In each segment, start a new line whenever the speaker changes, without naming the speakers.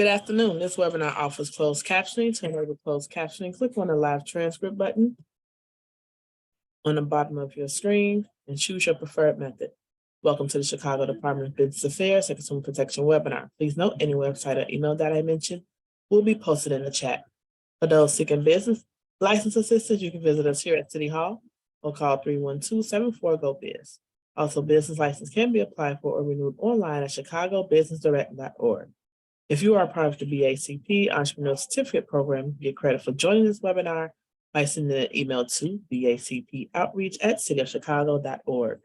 Good afternoon. This webinar offers closed captioning. To enable closed captioning, click on the live transcript button on the bottom of your screen and choose your preferred method. Welcome to the Chicago Department of Business Affairs and Consumer Protection webinar. Please note any website or email that I mentioned will be posted in the chat. For those seeking business license assistance, you can visit us here at City Hall or call 312-74-GO-BIZ. Also, business license can be applied for or renewed online at chicagobusinessdirect.org. If you are a part of the BACP Entrepreneur Certificate Program, you get credit for joining this webinar by sending an email to bacpoutreach@cityofchicago.org.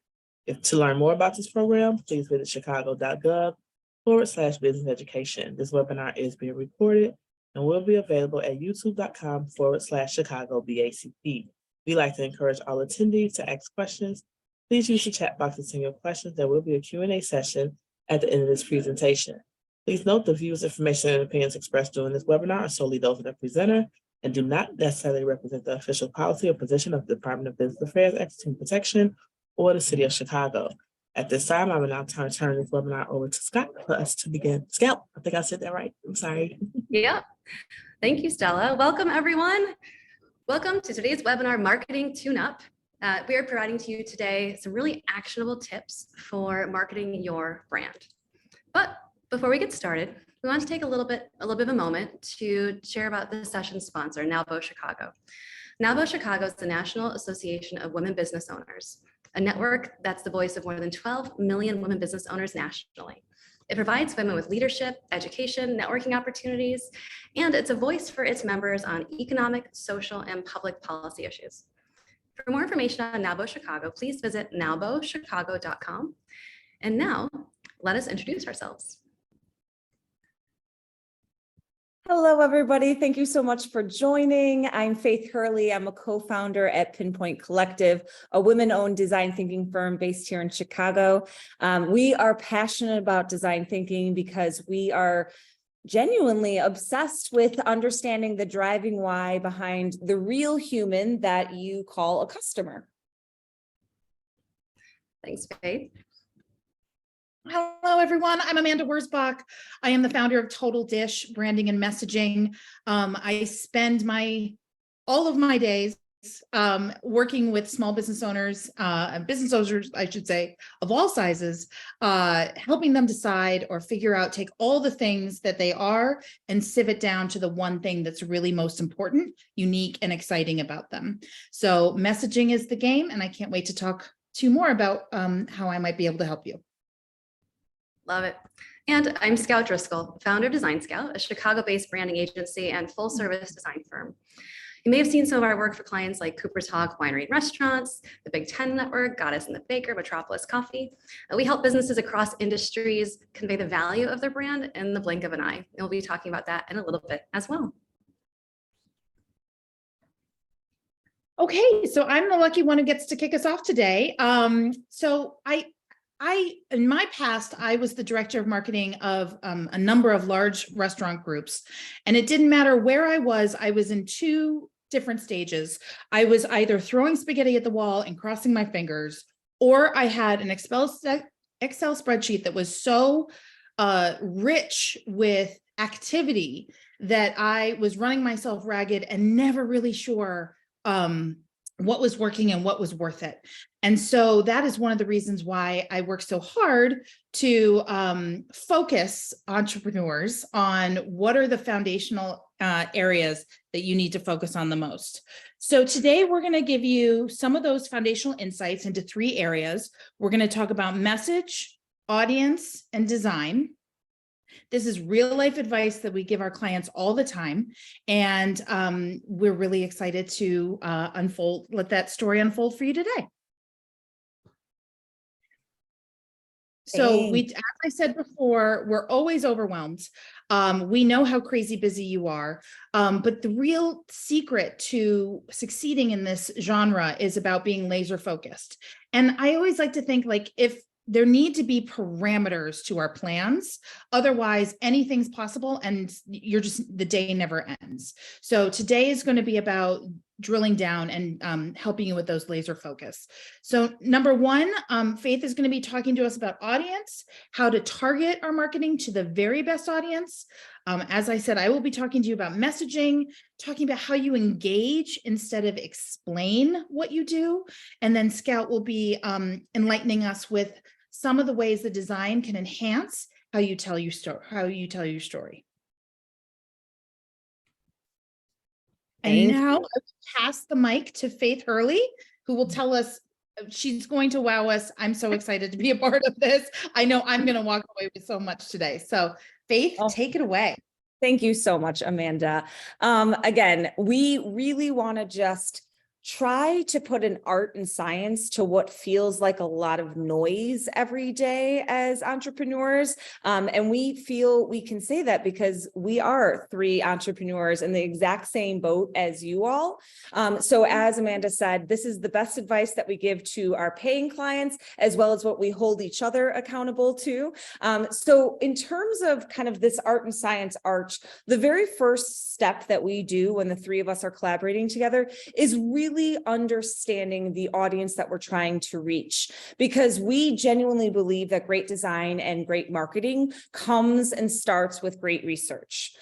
To learn more about this program, please visit chicago.gov/business education. This webinar is being recorded and will be available at youtube.com/Chicago BACP. We like to encourage all attendees to ask questions. Please use the chat box to send your questions. There will be a Q&A session at the end of this presentation. Please note the views, information, and opinions expressed during this webinar are solely those of the presenter and do not necessarily represent the official policy or position of the Department of Business Affairs, Consumer Protection, or the City of Chicago. At this time, I will now turn this webinar over to Scott for us to begin. Scout, I think I said that right. I'm sorry.
Yeah. Thank you, Stella. Welcome, everyone. Welcome to today's webinar, Marketing Tune-Up. We are providing to you today some really actionable tips for marketing your brand. But before we get started, we want to take a little bit of a moment to share about the session sponsor, NAWBO Chicago. NAWBO Chicago is the National Association of Women Business Owners, a network that's the voice of more than 12 million women business owners nationally. It provides women with leadership, education, networking opportunities, and it's a voice for its members on economic, social, and public policy issues. For more information on NAWBO Chicago, please visit nawbochicago.com. And now, let us introduce ourselves.
Hello, everybody. Thank you so much for joining. I'm Faith Hurley. I'm a co-founder at Pinpoint Collective, a women-owned design thinking firm based here in Chicago. We are passionate about design thinking because we are genuinely obsessed with understanding the driving why behind the real human that you call a customer.
Thanks, Faith.
Hello, everyone. I'm Amanda Wurzbach. I am the founder of Total Dish Branding and Messaging. I spend all of my days working with small business owners, business owners, I should say, of all sizes, helping them decide or figure out, take all the things that they are and sieve it down to the one thing that's really most important, unique, and exciting about them. So messaging is the game, and I can't wait to talk to you more about how I might be able to help you.
Love it. And I'm Scout Driscoll, founder of DesignScout, a Chicago-based branding agency and full-service design firm. You may have seen some of our work for clients like Cooper's Hawk Winery and Restaurants, the Big Ten Network, Goddess and the Baker, Metropolis Coffee. We help businesses across industries convey the value of their brand in the blink of an eye. And we'll be talking about that in a little bit as well.
Okay, so I'm the lucky one who gets to kick us off today. In my past, I was the director of marketing of a number of large restaurant groups, and it didn't matter where I was in two different stages. I was either throwing spaghetti at the wall and crossing my fingers, or I had an Excel spreadsheet that was so rich with activity that I was running myself ragged and never really sure what was working and what was worth it. And so that is one of the reasons why I work so hard to focus entrepreneurs on what are the foundational areas that you need to focus on the most. So today we're going to give you some of those foundational insights into three areas. We're going to talk about message, audience, and design. This is real life advice that we give our clients all the time. And we're really excited to let that story unfold for you today. So as I said before, we're always overwhelmed. We know how crazy busy you are, but the real secret to succeeding in this genre is about being laser focused. And I always like to think if there need to be parameters to our plans. Otherwise, anything's possible and the day never ends. So today is going to be about drilling down and helping you with those laser focus. So number one, Faith is going to be talking to us about audience, how to target our marketing to the very best audience. As I said, I will be talking to you about messaging, talking about how you engage instead of explain what you do. And then Scout will be enlightening us with some of the ways the design can enhance how you tell your story. And now I will pass the mic to Faith Hurley, who will tell us, she's going to wow us. I'm so excited to be a part of this. I know I'm going to walk away with so much today. So Faith, take it away.
Thank you so much, Amanda. Again, we really want to just try to put an art and science to what feels like a lot of noise every day as entrepreneurs. And we feel we can say that because we are 3 entrepreneurs in the exact same boat as you all. So as Amanda said, this is the best advice that we give to our paying clients, as well as what we hold each other accountable to. So in terms of kind of this art and science arch, the very first step that we do when the 3 of us are collaborating together is really understanding the audience that we're trying to reach, because we genuinely believe that great design and great marketing comes and starts with great research.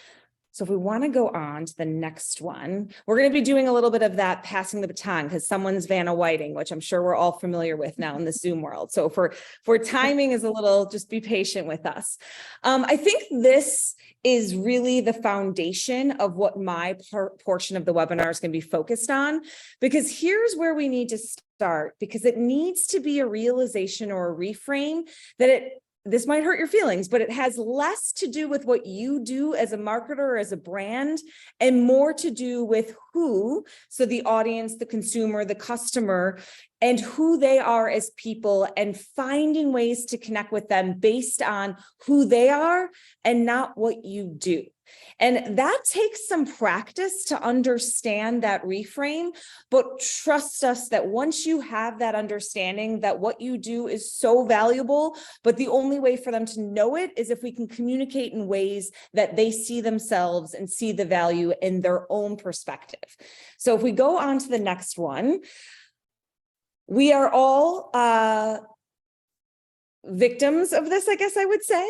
So if we want to go on to the next one, we're going to be doing a little bit of that passing the baton because someone's Vanna Whiting, which I'm sure we're all familiar with now in the Zoom world. So for timing is a little, just be patient with us. I think this is really the foundation of what my portion of the webinar is going to be focused on, because here's where we need to start, because it needs to be a realization or a reframe that this might hurt your feelings, but it has less to do with what you do as a marketer or as a brand and more to do with who, so the audience, the consumer, the customer, and who they are as people, and finding ways to connect with them based on who they are and not what you do. And that takes some practice to understand that reframe, but trust us that once you have that understanding that what you do is so valuable, but the only way for them to know it is if we can communicate in ways that they see themselves and see the value in their own perspective. So if we go on to the next one, we are all victims of this, I guess I would say,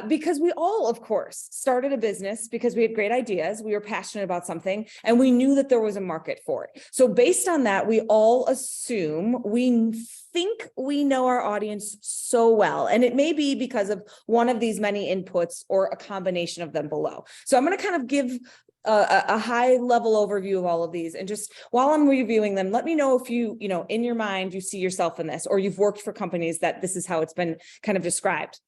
because we all, of course, started a business because we had great ideas, we were passionate about something, and we knew that there was a market for it. So based on that, we all assume we think we know our audience so well, and it may be because of one of these many inputs or a combination of them below. So I'm going to kind of give a high level overview of all of these. And just while I'm reviewing them, let me know if you in your mind, you see yourself in this, or you've worked for companies that this is how it's been kind of described.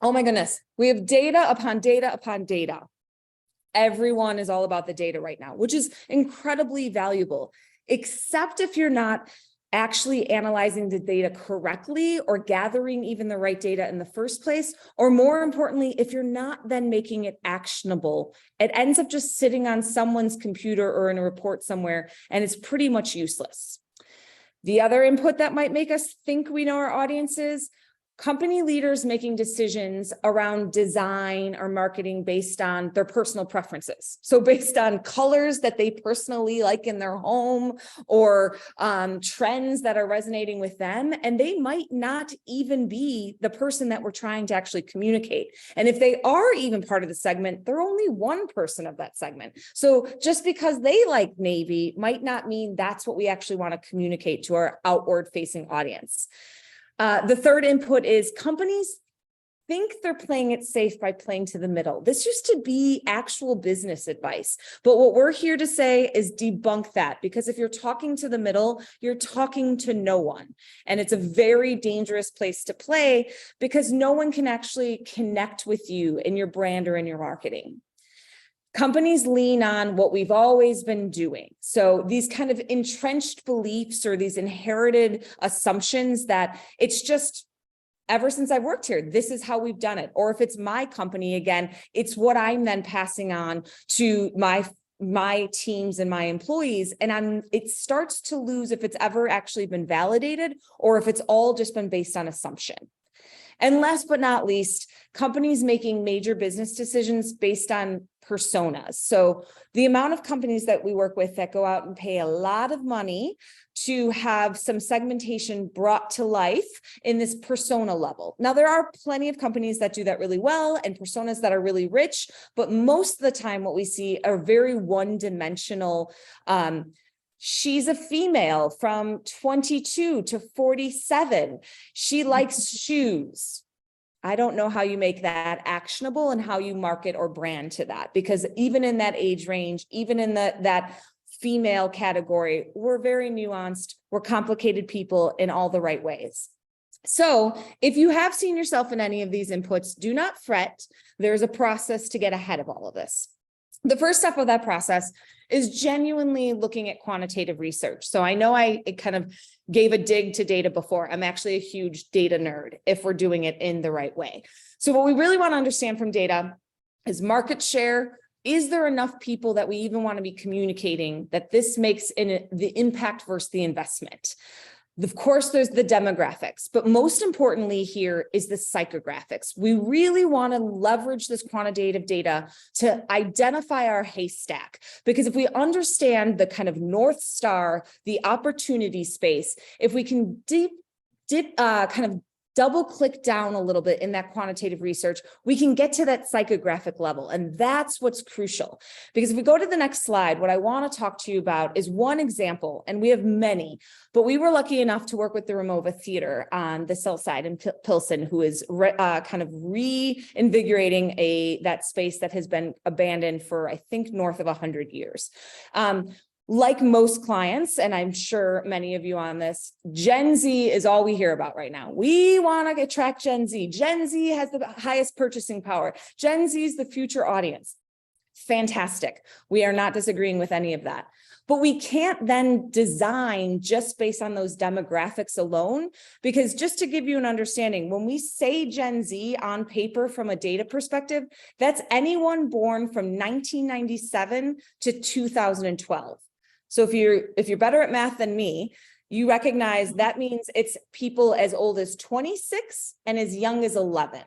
Oh my goodness. We have data upon data upon data. Everyone is all about the data right now, which is incredibly valuable, except if you're not actually analyzing the data correctly or gathering even the right data in the first place, or more importantly, if you're not then making it actionable, it ends up just sitting on someone's computer or in a report somewhere, and it's pretty much useless. The other input that might make us think we know our audiences: company leaders making decisions around design or marketing based on their personal preferences. So based on colors that they personally like in their home, or trends that are resonating with them. And they might not even be the person that we're trying to actually communicate. And if they are even part of the segment, they're only one person of that segment. So just because they like Navy might not mean that's what we actually want to communicate to our outward facing audience. The third input is companies think they're playing it safe by playing to the middle. This used to be actual business advice, but what we're here to say is debunk that, because if you're talking to the middle, you're talking to no one. And it's a very dangerous place to play because no one can actually connect with you in your brand or in your marketing. Companies lean on what we've always been doing. So these kind of entrenched beliefs or these inherited assumptions that it's just ever since I've worked here, this is how we've done it. Or if it's my company, again, it's what I'm then passing on to my teams and my employees. And it starts to lose if it's ever actually been validated or if it's all just been based on assumption. And last but not least, companies making major business decisions based on personas. So the amount of companies that we work with that go out and pay a lot of money to have some segmentation brought to life in this persona level. Now, there are plenty of companies that do that really well and personas that are really rich, but most of the time what we see are very one-dimensional. She's a female from 22 to 47. She likes shoes. I don't know how you make that actionable and how you market or brand to that, because even in that age range, even in that female category, we're very nuanced, we're complicated people in all the right ways. So if you have seen yourself in any of these inputs, do not fret. There's a process to get ahead of all of this. The first step of that process is genuinely looking at quantitative research. So I know I kind of gave a dig to data before. I'm actually a huge data nerd if we're doing it in the right way. So what we really want to understand from data is market share. Is there enough people that we even want to be communicating that this makes the impact versus the investment? Of course, there's the demographics, but most importantly here is the psychographics. We really want to leverage this quantitative data to identify our haystack, because if we understand the kind of North Star, the opportunity space, if we can kind of double click down a little bit in that quantitative research, we can get to that psychographic level. And that's what's crucial. Because if we go to the next slide, what I want to talk to you about is one example, and we have many, but we were lucky enough to work with the Ramova Theater on the south side in Pilsen, who is kind of reinvigorating that space that has been abandoned for, I think, north of 100 years. Like most clients, and I'm sure many of you on this, Gen Z is all we hear about right now. We want to attract Gen Z. Gen Z has the highest purchasing power. Gen Z is the future audience. Fantastic. We are not disagreeing with any of that. But we can't then design just based on those demographics alone, because just to give you an understanding, when we say Gen Z on paper from a data perspective, that's anyone born from 1997 to 2012. So if you're better at math than me, you recognize that means it's people as old as 26 and as young as 11.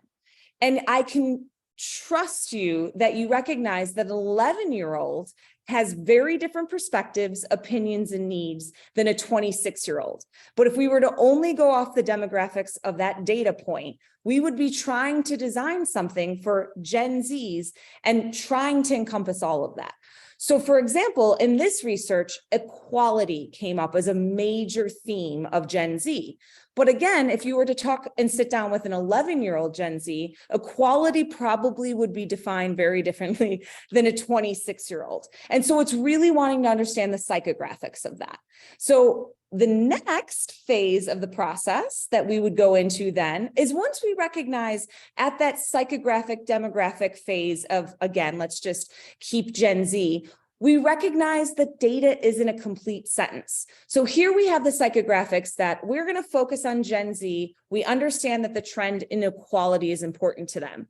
And I can trust you that you recognize that an 11-year-old has very different perspectives, opinions, and needs than a 26-year-old. But if we were to only go off the demographics of that data point, we would be trying to design something for Gen Zs and trying to encompass all of that. So for example, in this research, equality came up as a major theme of Gen Z. But again, if you were to talk and sit down with an 11-year-old Gen Z, equality probably would be defined very differently than a 26-year-old. And so it's really wanting to understand the psychographics of that. So the next phase of the process that we would go into then is once we recognize at that psychographic demographic phase of, again, let's just keep Gen Z, we recognize that data isn't a complete sentence. So here we have the psychographics that we're going to focus on Gen Z. We understand that the trend in equality is important to them.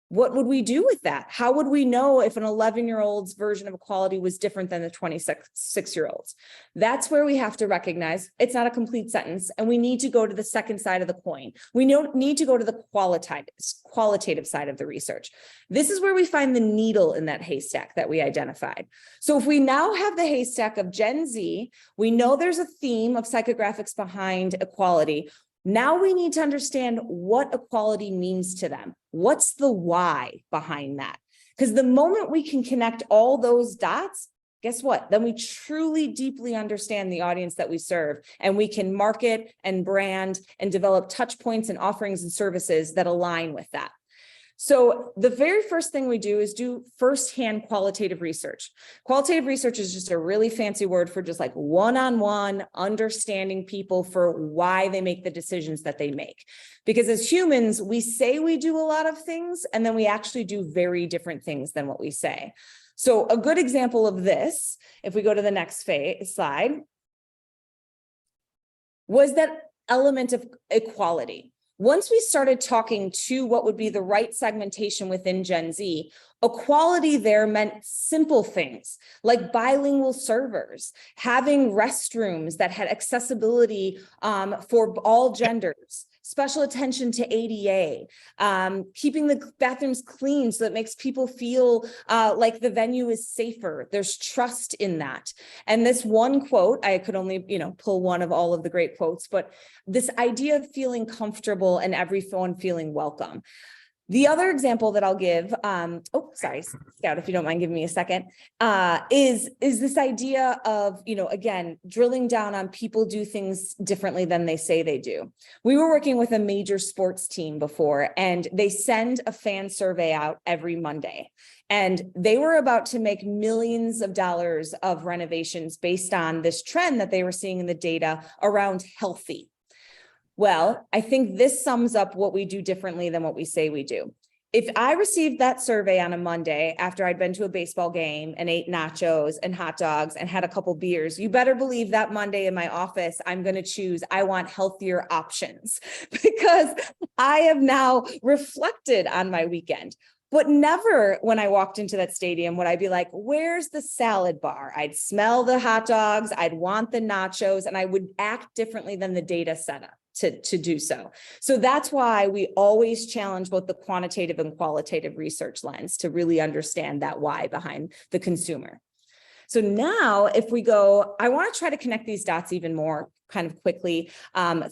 What would we do with that? How would we know if an 11-year-old's version of equality was different than the 26-year-old's? That's where we have to recognize it's not a complete sentence, and we need to go to the second side of the coin. We need to go to the qualitative side of the research. This is where we find the needle in that haystack that we identified. So if we now have the haystack of Gen Z, we know there's a theme of psychographics behind equality. Now we need to understand what equality means to them. What's the why behind that? Because the moment we can connect all those dots, guess what? Then we truly deeply understand the audience that we serve, and we can market and brand and develop touch points and offerings and services that align with that. So the very first thing we do is do firsthand qualitative research. Qualitative research is just a really fancy word for just like one-on-one understanding people for why they make the decisions that they make. Because as humans, we say we do a lot of things, and then we actually do very different things than what we say. So a good example of this, if we go to the next slide, was that element of equality. Once we started talking to what would be the right segmentation within Gen Z, Equality there meant simple things like bilingual servers, having restrooms that had accessibility for all genders, special attention to ADA, keeping the bathrooms clean so that makes people feel like the venue is safer. There's trust in that. And this one quote, I could only, pull one of all of the great quotes, but this idea of feeling comfortable and everyone feeling welcome. The other example that I'll give, sorry, Scout, if you don't mind giving me a second, is this idea of, again, drilling down on people do things differently than they say they do. We were working with a major sports team before, and they send a fan survey out every Monday. And they were about to make millions of dollars of renovations based on this trend that they were seeing in the data around healthy. Well, I think this sums up what we do differently than what we say we do. If I received that survey on a Monday after I'd been to a baseball game and ate nachos and hot dogs and had a couple beers, you better believe that Monday in my office, I'm going to choose, I want healthier options because I have now reflected on my weekend. But never when I walked into that stadium would I be like, where's the salad bar? I'd smell the hot dogs, I'd want the nachos, and I would act differently than the data set up to do so. So that's why we always challenge both the quantitative and qualitative research lens to really understand that why behind the consumer. So now if we go, I want to try to connect these dots even more kind of quickly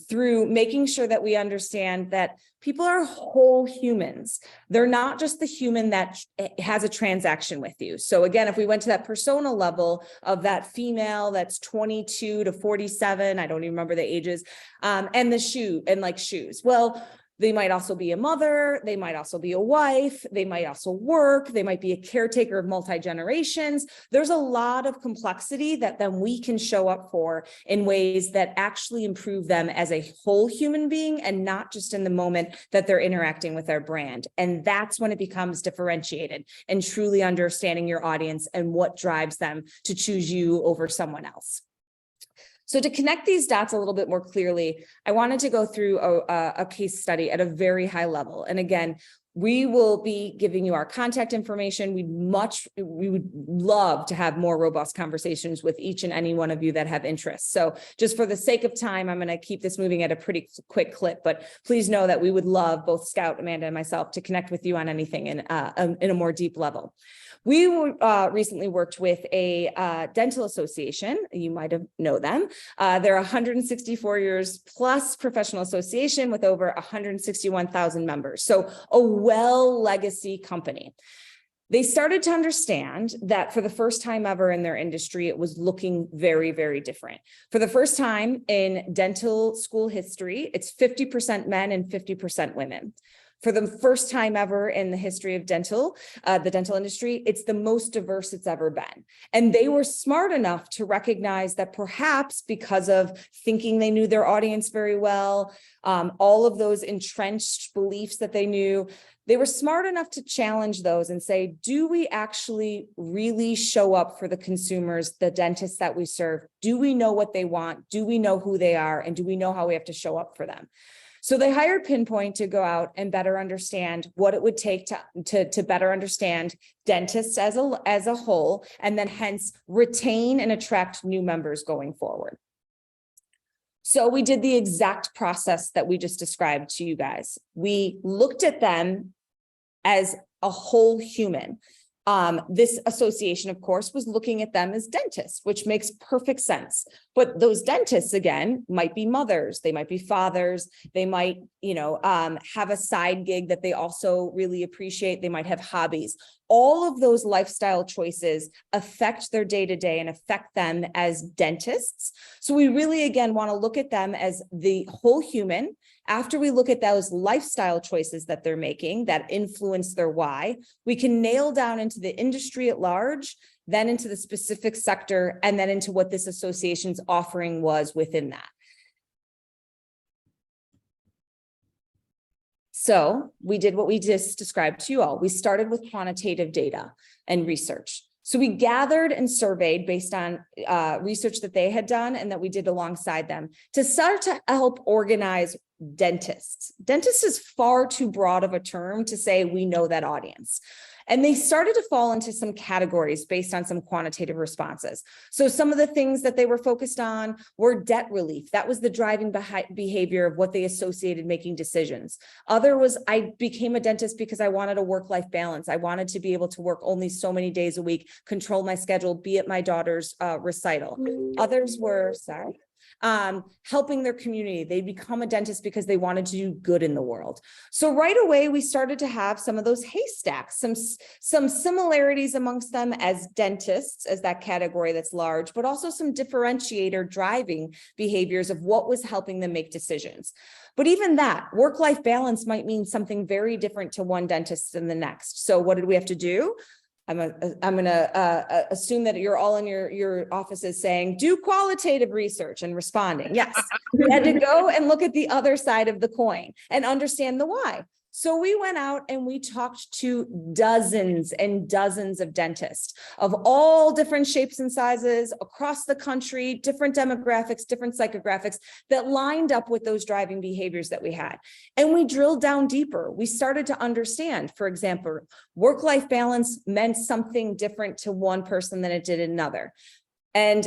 through making sure that we understand that people are whole humans. They're not just the human that has a transaction with you. So again, if we went to that persona level of that female that's 22 to 47, I don't even remember the ages, and the shoes. Well, they might also be a mother, they might also be a wife, they might also work, they might be a caretaker of multi-generations. There's a lot of complexity that then we can show up for in ways that actually improve them as a whole human being and not just in the moment that they're interacting with our brand. And that's when it becomes differentiated and truly understanding your audience and what drives them to choose you over someone else. So to connect these dots a little bit more clearly, I wanted to go through a case study at a very high level. And again, we will be giving you our contact information. We would love to have more robust conversations with each and any one of you that have interests. So just for the sake of time, I'm going to keep this moving at a pretty quick clip, but please know that we would love both Scout, Amanda, and myself to connect with you on anything in a more deep level. We recently worked with a dental association. You might know them. They're 164 years plus professional association with over 161,000 members. So a well legacy company. They started to understand that for the first time ever in their industry, it was looking very, very different. For the first time in dental school history, it's 50% men and 50% women. For the first time ever in the history of the dental industry, it's the most diverse it's ever been. And they were smart enough to recognize that perhaps because of thinking they knew their audience very well, all of those entrenched beliefs that they knew, they were smart enough to challenge those and say, do we actually really show up for the consumers, the dentists that we serve? Do we know what they want? Do we know who they are? And do we know how we have to show up for them? So they hired Pinpoint to go out and better understand what it would take to better understand dentists as a whole, and then hence retain and attract new members going forward. So we did the exact process that we just described to you guys. We looked at them as a whole human. This association, of course, was looking at them as dentists, which makes perfect sense. But those dentists, again, might be mothers, they might be fathers, they might, have a side gig that they also really appreciate. They might have hobbies. All of those lifestyle choices affect their day-to-day and affect them as dentists. So we really, again, want to look at them as the whole human. After we look at those lifestyle choices that they're making that influence their why, we can nail down into the industry at large, then into the specific sector, and then into what this association's offering was within that. So we did what we just described to you all. We started with quantitative data and research. So we gathered and surveyed based on research that they had done and that we did alongside them to start to help organize dentists. Dentist is far too broad of a term to say we know that audience. And they started to fall into some categories based on some quantitative responses. So some of the things that they were focused on were debt relief. That was the driving behavior of what they associated making decisions. Other was, I became a dentist because I wanted a work-life balance. I wanted to be able to work only so many days a week, control my schedule, be at my daughter's recital. Others were, helping their community. They become a dentist because they wanted to do good in the world. So right away, we started to have some of those haystacks, some similarities amongst them as dentists, as that category that's large, but also some differentiator driving behaviors of what was helping them make decisions. But even that work-life balance might mean something very different to one dentist than the next. So what did we have to do? I'm going to assume that you're all in your offices saying, do qualitative research and responding. Yes, we had to go and look at the other side of the coin and understand the why. So we went out and we talked to dozens and dozens of dentists of all different shapes and sizes across the country, different demographics, different psychographics that lined up with those driving behaviors that we had. And we drilled down deeper. We started to understand, for example, work-life balance meant something different to one person than it did another. And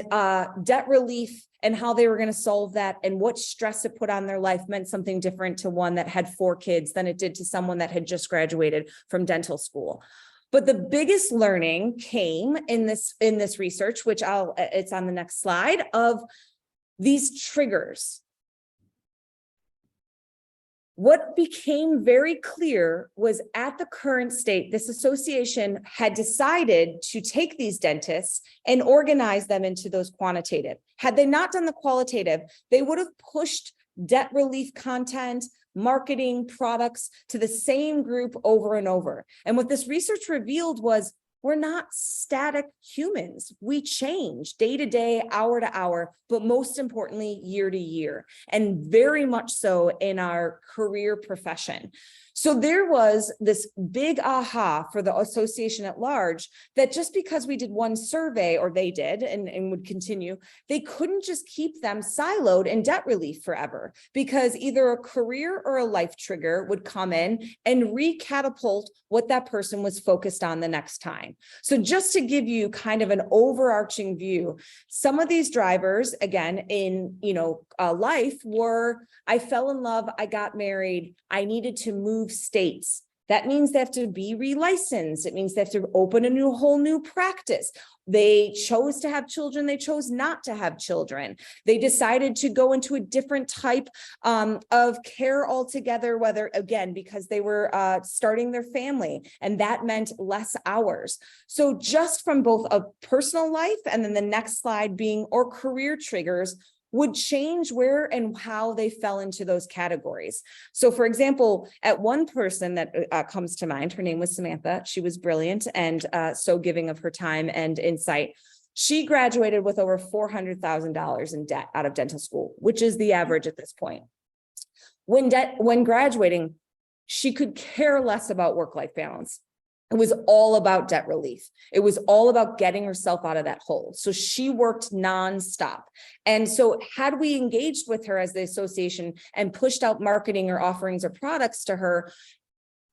debt relief and how they were going to solve that and what stress it put on their life meant something different to one that had 4 kids than it did to someone that had just graduated from dental school. But the biggest learning came in this research, which it's on the next slide, of these triggers. What became very clear was at the current state, this association had decided to take these dentists and organize them into those quantitative. Had they not done the qualitative, they would have pushed debt relief content, marketing, products to the same group over and over. And what this research revealed was we're not static humans. We change day to day, hour to hour, but most importantly, year to year, and very much so in our career profession. So there was this big aha for the association at large that just because we did one survey, or they did and would continue, they couldn't just keep them siloed in debt relief forever, because either a career or a life trigger would come in and recatapult what that person was focused on the next time. So just to give you kind of an overarching view, some of these drivers, again, in life were, I fell in love, I got married, I needed to move states. That means they have to be relicensed. It means they have to open a whole new practice. They chose to have children. They chose not to have children. They decided to go into a different type of care altogether, whether, again, because they were starting their family, and that meant less hours. So just from both a personal life and then the next slide being or career triggers would change where and how they fell into those categories. So for example, at one person that comes to mind, her name was Samantha. She was brilliant and so giving of her time and insight. She graduated with over $400,000 in debt out of dental school, which is the average at this point. When graduating, she could care less about work-life balance. It was all about debt relief. It was all about getting herself out of that hole. So she worked nonstop. And so had we engaged with her as the association and pushed out marketing or offerings or products to her,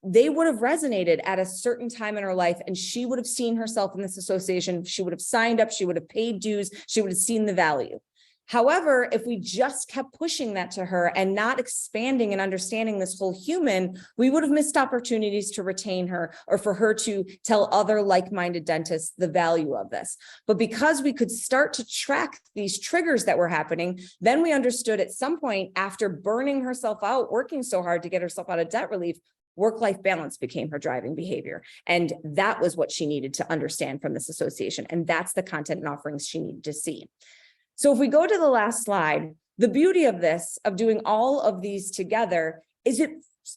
they would have resonated at a certain time in her life, and she would have seen herself in this association. She would have signed up. She would have paid dues. She would have seen the value. However, if we just kept pushing that to her and not expanding and understanding this whole human, we would have missed opportunities to retain her or for her to tell other like-minded dentists the value of this. But because we could start to track these triggers that were happening, then we understood at some point after burning herself out, working so hard to get herself out of debt relief, work-life balance became her driving behavior. And that was what she needed to understand from this association. And that's the content and offerings she needed to see. So if we go to the last slide, the beauty of this, of doing all of these together, is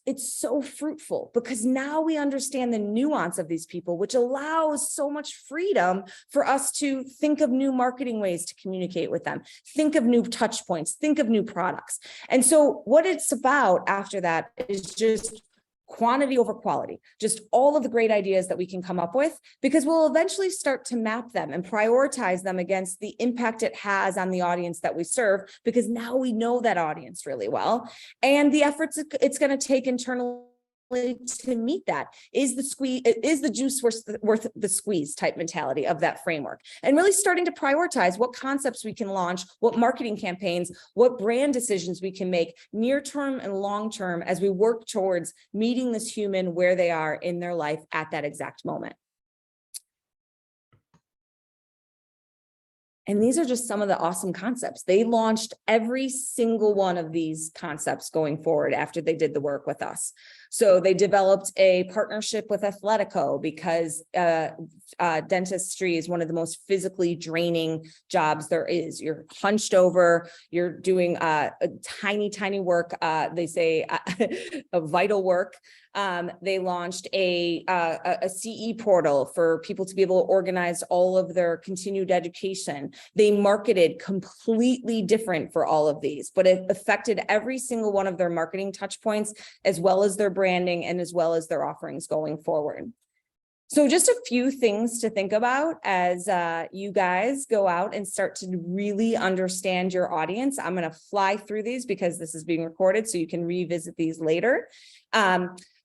it's so fruitful because now we understand the nuance of these people, which allows so much freedom for us to think of new marketing ways to communicate with them, think of new touch points, think of new products. And so what it's about after that is just quantity over quality, just all of the great ideas that we can come up with, because we'll eventually start to map them and prioritize them against the impact it has on the audience that we serve, because now we know that audience really well, and the efforts it's going to take internally to meet that? Is the juice worth the squeeze type mentality of that framework? And really starting to prioritize what concepts we can launch, what marketing campaigns, what brand decisions we can make near term and long term as we work towards meeting this human where they are in their life at that exact moment. And these are just some of the awesome concepts. They launched every single one of these concepts going forward after they did the work with us. So they developed a partnership with Athletico because dentistry is one of the most physically draining jobs there is. You're hunched over, you're doing a tiny work, they say a vital work. They launched a CE portal for people to be able to organize all of their continued education. They marketed completely different for all of these, but it affected every single one of their marketing touch points, as well as their branding and as well as their offerings going forward. So just a few things to think about as you guys go out and start to really understand your audience. I'm going to fly through these because this is being recorded, so you can revisit these later.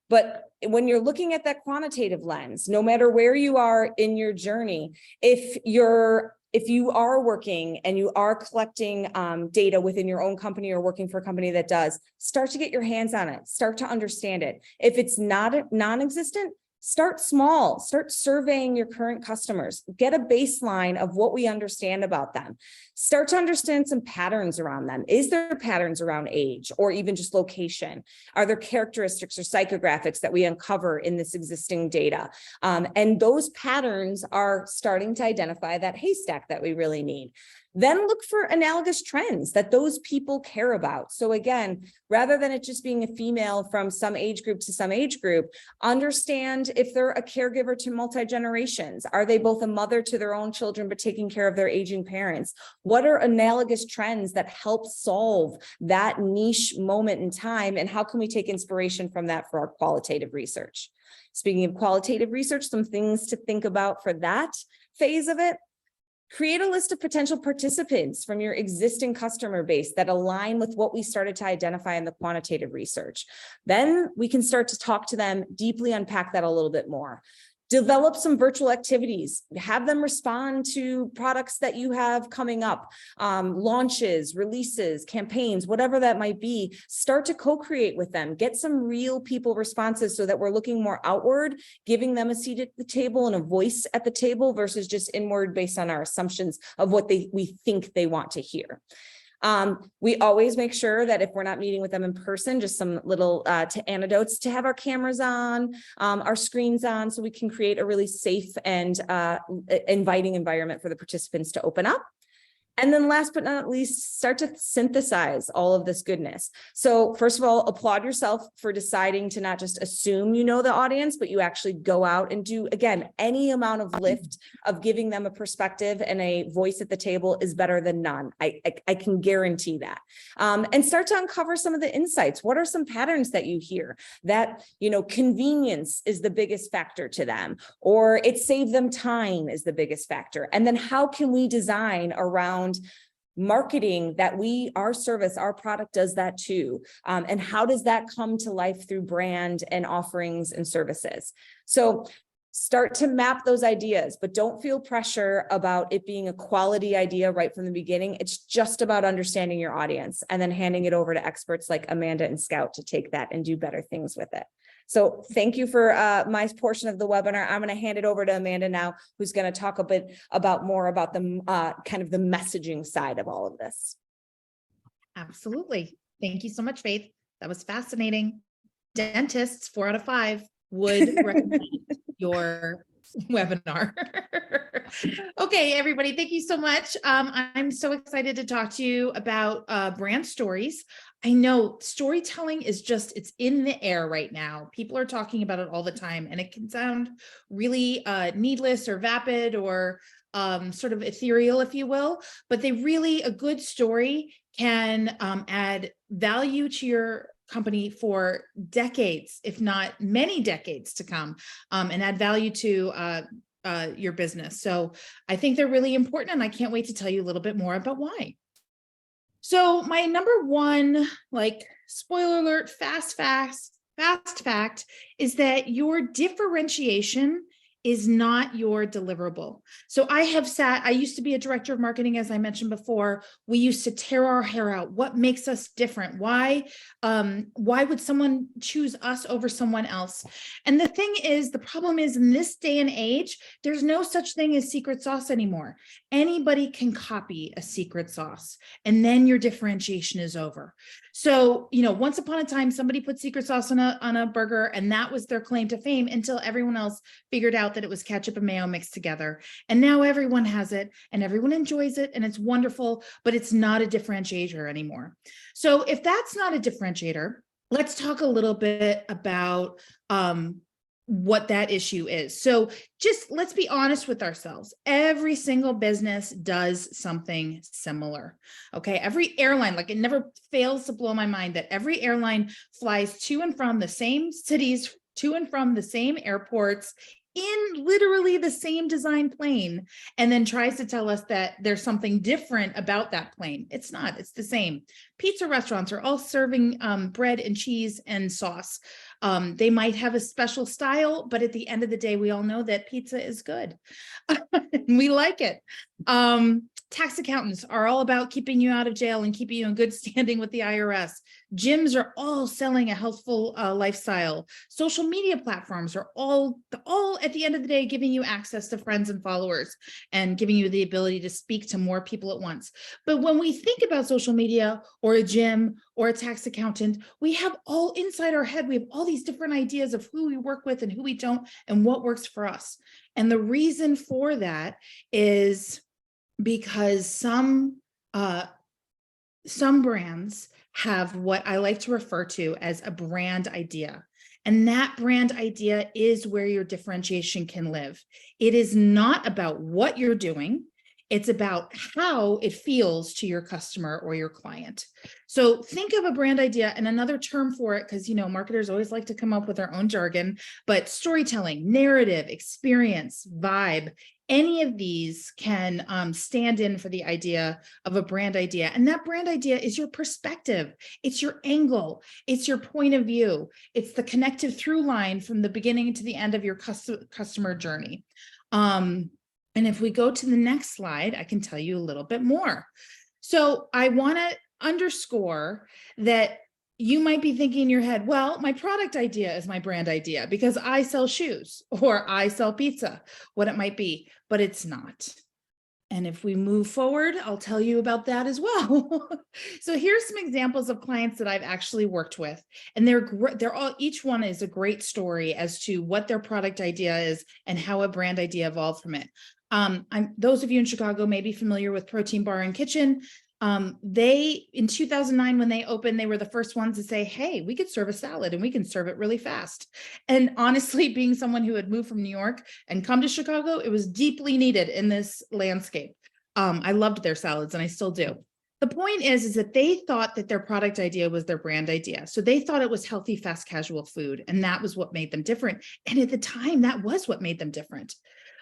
But when you're looking at that quantitative lens, no matter where you are in your journey, if you are working and you are collecting data within your own company or working for a company that does, start to get your hands on it, start to understand it. If it's not non-existent, start small, start surveying your current customers, get a baseline of what we understand about them. Start to understand some patterns around them. Is there patterns around age or even just location? Are there characteristics or psychographics that we uncover in this existing data? And those patterns are starting to identify that haystack that we really need. Then look for analogous trends that those people care about. So again, rather than it just being a female from some age group to some age group, understand if they're a caregiver to multi-generations. Are they both a mother to their own children, but taking care of their aging parents? What are analogous trends that help solve that niche moment in time? And how can we take inspiration from that for our qualitative research? Speaking of qualitative research, some things to think about for that phase of it. Create a list of potential participants from your existing customer base that align with what we started to identify in the quantitative research. Then we can start to talk to them, deeply unpack that a little bit more. Develop some virtual activities, have them respond to products that you have coming up, launches, releases, campaigns, whatever that might be. Start to co-create with them, get some real people responses so that we're looking more outward, giving them a seat at the table and a voice at the table versus just inward based on our assumptions of what we think they want to hear. We always make sure that if we're not meeting with them in person, just some little anecdotes to have our cameras on, our screens on, so we can create a really safe and inviting environment for the participants to open up. And then last but not least, start to synthesize all of this goodness. So first of all, applaud yourself for deciding to not just assume you know the audience, but you actually go out and do, again, any amount of lift of giving them a perspective and a voice at the table is better than none. I can guarantee that. And start to uncover some of the insights. What are some patterns that you hear that, convenience is the biggest factor to them, or it saved them time is the biggest factor. And then how can we design around marketing that our service, our product does that too. And how does that come to life through brand and offerings and services? So start to map those ideas, but don't feel pressure about it being a quality idea right from the beginning. It's just about understanding your audience and then handing it over to experts like Amanda and Scout to take that and do better things with it. So thank you for my portion of the webinar. I'm going to hand it over to Amanda now, who's going to talk a bit more about the kind of the messaging side of all of this.
Absolutely. Thank you so much, Faith. That was fascinating. Dentists, 4 out of 5 would recommend your webinar. Okay, everybody, thank you so much. I'm so excited to talk to you about brand stories. I know storytelling is it's in the air right now. People are talking about it all the time, and it can sound really needless or vapid or sort of ethereal, if you will, but a good story can add value to your company for decades, if not many decades to come, and add value to your business. So I think they're really important, and I can't wait to tell you a little bit more about why. So my number one, spoiler alert, fast fast fact is that your differentiation is not your deliverable. So I used to be a director of marketing, as I mentioned before. We used to tear our hair out. What makes us different? Why would someone choose us over someone else? And the thing is, the problem is, in this day and age, there's no such thing as secret sauce anymore. Anybody can copy a secret sauce, and then your differentiation is over. So, once upon a time, somebody put secret sauce on a burger, and that was their claim to fame, until everyone else figured out that it was ketchup and mayo mixed together. And now everyone has it and everyone enjoys it and it's wonderful, but it's not a differentiator anymore. So if that's not a differentiator, let's talk a little bit about what that issue is. So just let's be honest with ourselves. Every single business does something similar. Okay. Every airline, like, it never fails to blow my mind that every airline flies to and from the same cities, to and from the same airports, in literally the same design plane, and then tries to tell us that there's something different about that plane. It's not, it's the same. Pizza restaurants are all serving bread and cheese and sauce. They might have a special style, but at the end of the day, we all know that pizza is good. We like it. Tax accountants are all about keeping you out of jail and keeping you in good standing with the IRS. Gyms are all selling a healthful lifestyle. Social media platforms are all at the end of the day giving you access to friends and followers and giving you the ability to speak to more people at once. But when we think about social media or a gym or a tax accountant, we have all inside our head, we have all these different ideas of who we work with and who we don't and what works for us. And the reason for that is because some brands have what I like to refer to as a brand idea. And that brand idea is where your differentiation can live. It is not about what you're doing. It's about how it feels to your customer or your client. So think of a brand idea, and another term for it, because marketers always like to come up with their own jargon, but storytelling, narrative, experience, vibe, any of these can stand in for the idea of a brand idea. And that brand idea is your perspective. It's your angle. It's your point of view. It's the connective through line from the beginning to the end of your customer journey. And if we go to the next slide, I can tell you a little bit more. So I want to underscore that you might be thinking in your head, well, my product idea is my brand idea because I sell shoes or I sell pizza, what it might be, but it's not. And if we move forward, I'll tell you about that as well. So here's some examples of clients that I've actually worked with, and they're all, each one is a great story as to what their product idea is and how a brand idea evolved from it. Those of you in Chicago may be familiar with Protein Bar and Kitchen. They, in 2009, when they opened, they were the first ones to say, hey, we could serve a salad and we can serve it really fast. And honestly, being someone who had moved from New York and come to Chicago, it was deeply needed in this landscape. I loved their salads and I still do. The point is that they thought that their product idea was their brand idea. So they thought it was healthy, fast, casual food. And that was what made them different. And at the time, that was what made them different.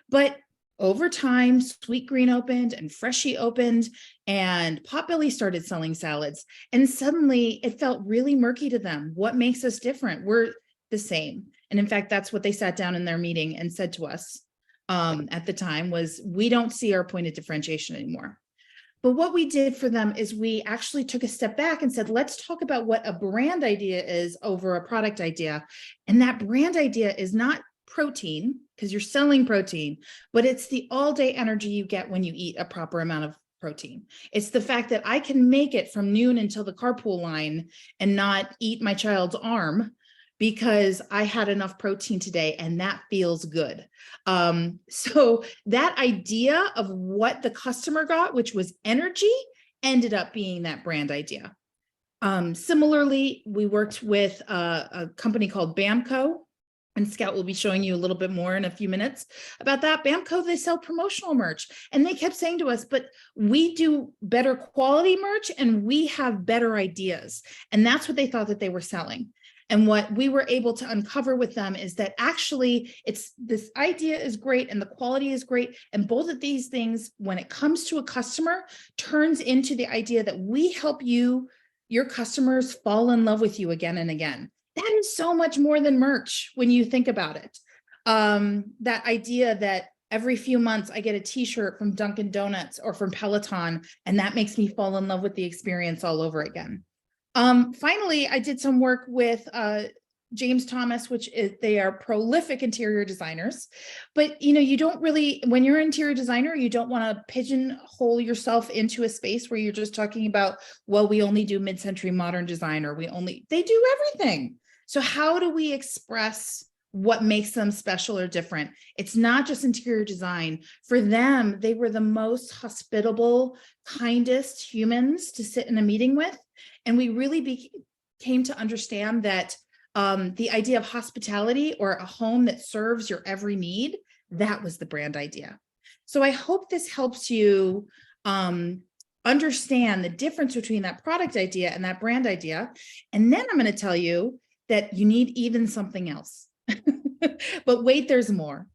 But over time, Sweet Green opened and Freshie opened and Potbelly started selling salads. And suddenly it felt really murky to them. What makes us different? We're the same. And in fact, that's what they sat down in their meeting and said to us at the time was, we don't see our point of differentiation anymore. But what we did for them is we actually took a step back and said, let's talk about what a brand idea is over a product idea. And that brand idea is not protein, because you're selling protein, but it's the all-day energy you get when you eat a proper amount of protein. It's the fact that I can make it from noon until the carpool line and not eat my child's arm because I had enough protein today and that feels good. So that idea of what the customer got, which was energy, ended up being that brand idea. Similarly, we worked with a company called Bamco. And Scout will be showing you a little bit more in a few minutes about that. Bamco, they sell promotional merch. And they kept saying to us, but we do better quality merch and we have better ideas. And that's what they thought that they were selling. And what we were able to uncover with them is that actually this idea is great and the quality is great. And both of these things, when it comes to a customer, turns into the idea that we help you, your customers, fall in love with you again and again. That is so much more than merch when you think about it. That idea that every few months I get a t-shirt from Dunkin' Donuts or from Peloton, and that makes me fall in love with the experience all over again. Finally, I did some work with James Thomas, they are prolific interior designers, but you don't really, when you're an interior designer, you don't want to pigeonhole yourself into a space where you're just talking about, well, we only do mid-century modern design, or they do everything. So how do we express what makes them special or different? It's not just interior design. For them, they were the most hospitable, kindest humans to sit in a meeting with. And we really came to understand that the idea of hospitality, or a home that serves your every need, that was the brand idea. So I hope this helps you understand the difference between that product idea and that brand idea. And then I'm going to tell you that you need even something else. But wait, there's more.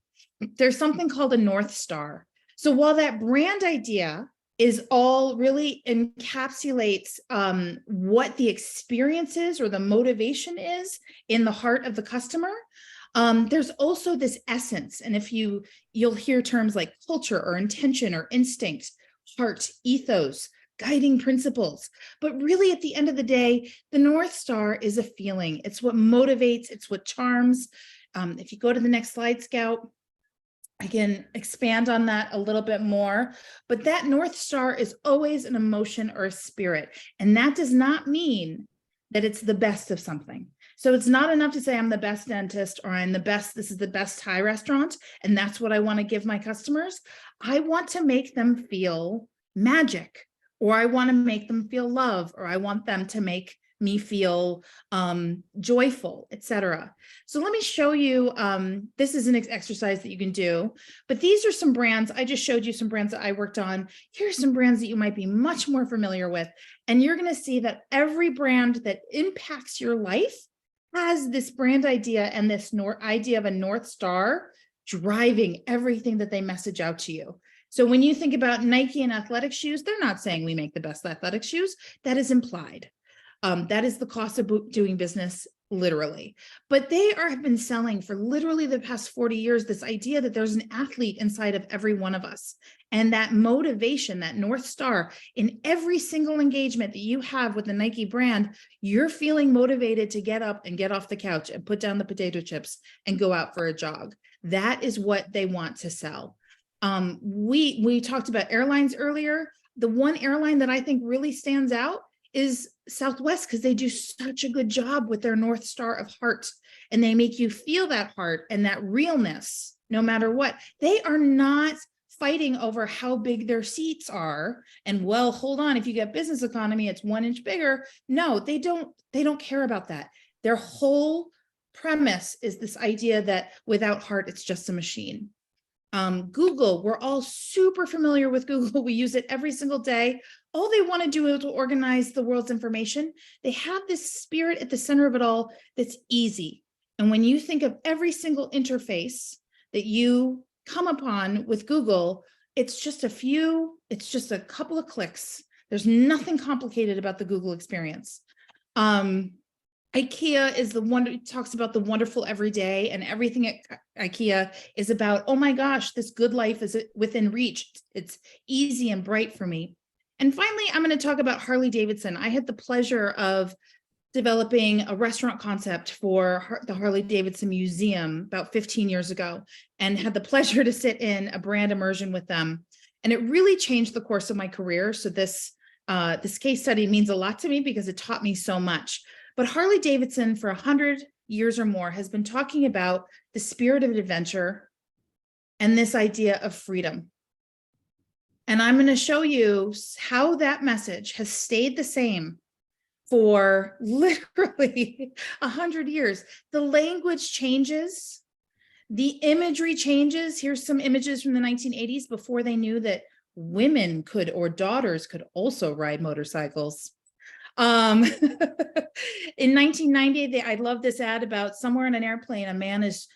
There's something called a North Star. So while that brand idea is all really encapsulates what the experience is, or the motivation is in the heart of the customer, there's also this essence. And if you'll hear terms like culture or intention or instinct, heart, ethos, guiding principles. But really, at the end of the day, the North Star is a feeling. It's what motivates, it's what charms. If you go to the next slide, Scout, I can expand on that a little bit more, but that North Star is always an emotion or a spirit. And that does not mean that it's the best of something. So it's not enough to say I'm the best dentist, or I'm the best, this is the best Thai restaurant, and that's what I want to give my customers. I want to make them feel magic, or I want to make them feel love, or I want them to make me feel joyful, etc. So let me show you, this is an exercise that you can do, but these are some brands. I just showed you some brands that I worked on. Here's some brands that you might be much more familiar with. And you're going to see that every brand that impacts your life has this brand idea and this idea of a North Star driving everything that they message out to you. So when you think about Nike and athletic shoes, they're not saying we make the best athletic shoes. That is implied. That is the cost of doing business, literally. But they have been selling for literally the past 40 years, this idea that there's an athlete inside of every one of us. And that motivation, that North Star, in every single engagement that you have with the Nike brand, you're feeling motivated to get up and get off the couch and put down the potato chips and go out for a jog. That is what they want to sell. We talked about airlines earlier. The one airline that I think really stands out is Southwest, because they do such a good job with their North Star of heart, and they make you feel that heart and that realness no matter what. They are not fighting over how big their seats are and, well, hold on, if you get business economy, it's 1 inch bigger. No, they don't care about that. Their whole premise is this idea that without heart, it's just a machine. Google, we're all super familiar with Google. We use it every single day. All they want to do is to organize the world's information. They have this spirit at the center of it all that's easy. And when you think of every single interface that you come upon with Google, it's just a couple of clicks. There's nothing complicated about the Google experience. IKEA is the one that talks about the wonderful everyday, and everything at IKEA is about, oh my gosh, this good life is within reach. It's easy and bright for me. And finally, I'm going to talk about Harley Davidson. I had the pleasure of developing a restaurant concept for the Harley Davidson Museum about 15 years ago, and had the pleasure to sit in a brand immersion with them. And it really changed the course of my career. So this case study means a lot to me because it taught me so much. But Harley Davidson for 100 years or more has been talking about the spirit of adventure and this idea of freedom. And I'm going to show you how that message has stayed the same for literally 100 years. The language changes, the imagery changes. Here's some images from the 1980s before they knew that women could, or daughters could, also ride motorcycles. In 1990, I love this ad about somewhere in an airplane, a man is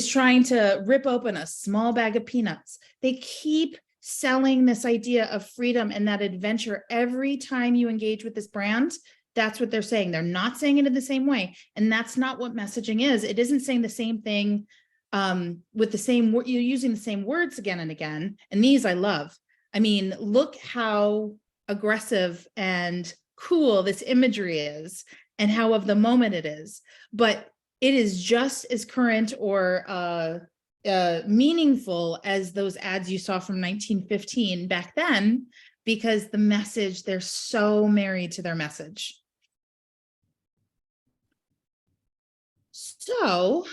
trying to rip open a small bag of peanuts. They keep selling this idea of freedom and that adventure every time you engage with this brand. That's what they're saying. They're not saying it in the same way. And that's not what messaging is. It isn't saying the same thing with the same, you're using the same words again and again. And these I love. I mean, look how aggressive and cool this imagery is and how of the moment it is. But it is just as current or meaningful as those ads you saw from 1915 back then, because the message, they're so married to their message. So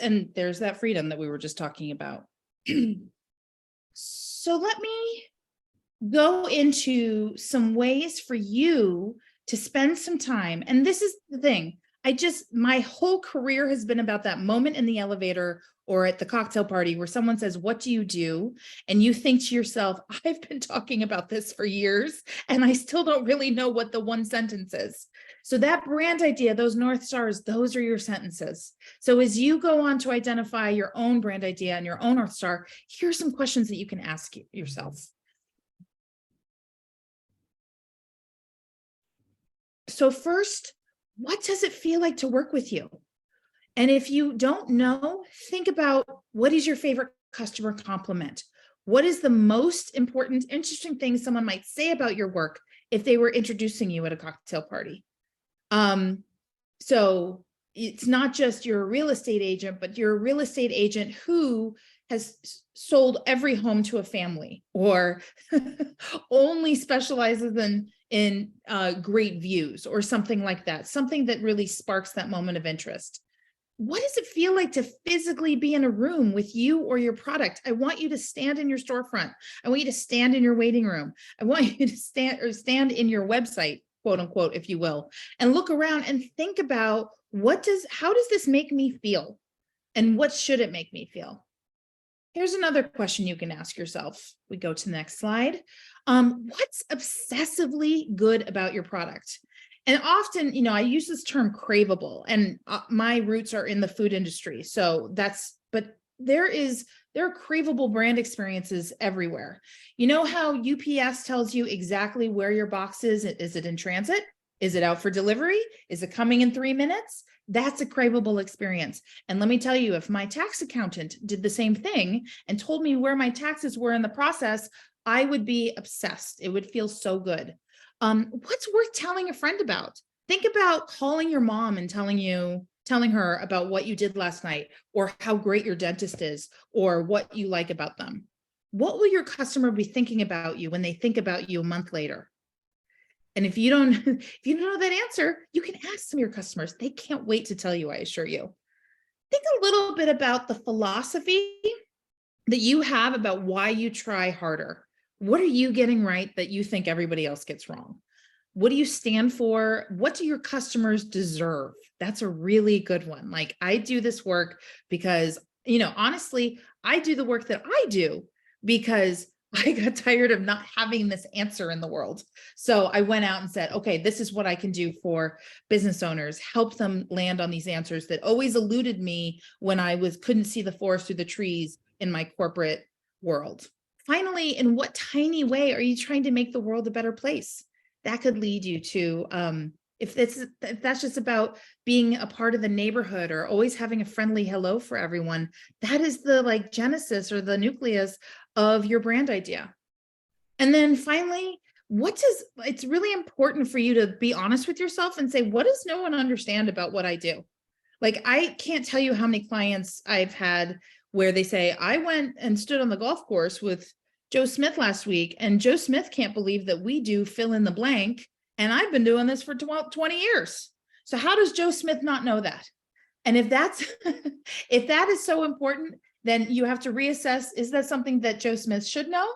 and there's that freedom that we were just talking about. So let me go into some ways for you to spend some time. And this is the thing. My whole career has been about that moment in the elevator or at the cocktail party where someone says, what do you do? And you think to yourself, I've been talking about this for years and I still don't really know what the one sentence is. So that brand idea, those North Stars, those are your sentences. So as you go on to identify your own brand idea and your own North Star, here's some questions that you can ask yourself. So first, what does it feel like to work with you? And if you don't know, think about what is your favorite customer compliment? What is the most important, interesting thing someone might say about your work if they were introducing you at a cocktail party? So it's not just you're a real estate agent, but you're a real estate agent who has sold every home to a family or only specializes in great views or something like that, something that really sparks that moment of interest. What does it feel like to physically be in a room with you or your product? I want you to stand in your storefront. I want you to stand in your waiting room. I want you to stand in your website, quote unquote, if you will, and look around and think about how does this make me feel? And what should it make me feel? Here's another question you can ask yourself. We go to the next slide. What's obsessively good about your product? And often, I use this term craveable, and my roots are in the food industry. So but there are craveable brand experiences everywhere. You know how UPS tells you exactly where your box is? Is it in transit? Is it out for delivery? Is it coming in 3 minutes? That's a craveable experience. And let me tell you, if my tax accountant did the same thing and told me where my taxes were in the process, I would be obsessed. It would feel so good. What's worth telling a friend about? Think about calling your mom and telling her about what you did last night, or how great your dentist is, or what you like about them. What will your customer be thinking about you when they think about you a month later? And if you don't know that answer, you can ask some of your customers. They can't wait to tell you, I assure you. Think a little bit about the philosophy that you have about why you try harder. What are you getting right that you think everybody else gets wrong? What do you stand for? What do your customers deserve? That's a really good one. Like, I do this work because, honestly, I do the work that I do because I got tired of not having this answer in the world. So I went out and said, okay, this is what I can do for business owners, help them land on these answers that always eluded me when I couldn't see the forest through the trees in my corporate world. Finally, in what tiny way are you trying to make the world a better place? That could lead you to, if that's just about being a part of the neighborhood or always having a friendly hello for everyone, that is the genesis or the nucleus of your brand idea. And then finally, it's really important for you to be honest with yourself and say, what does no one understand about what I do? I can't tell you how many clients I've had where they say, I went and stood on the golf course with Joe Smith last week, and Joe Smith can't believe that we do fill in the blank. And I've been doing this for 20 years. So how does Joe Smith not know that? And if that is so important, then you have to reassess, is that something that Joe Smith should know?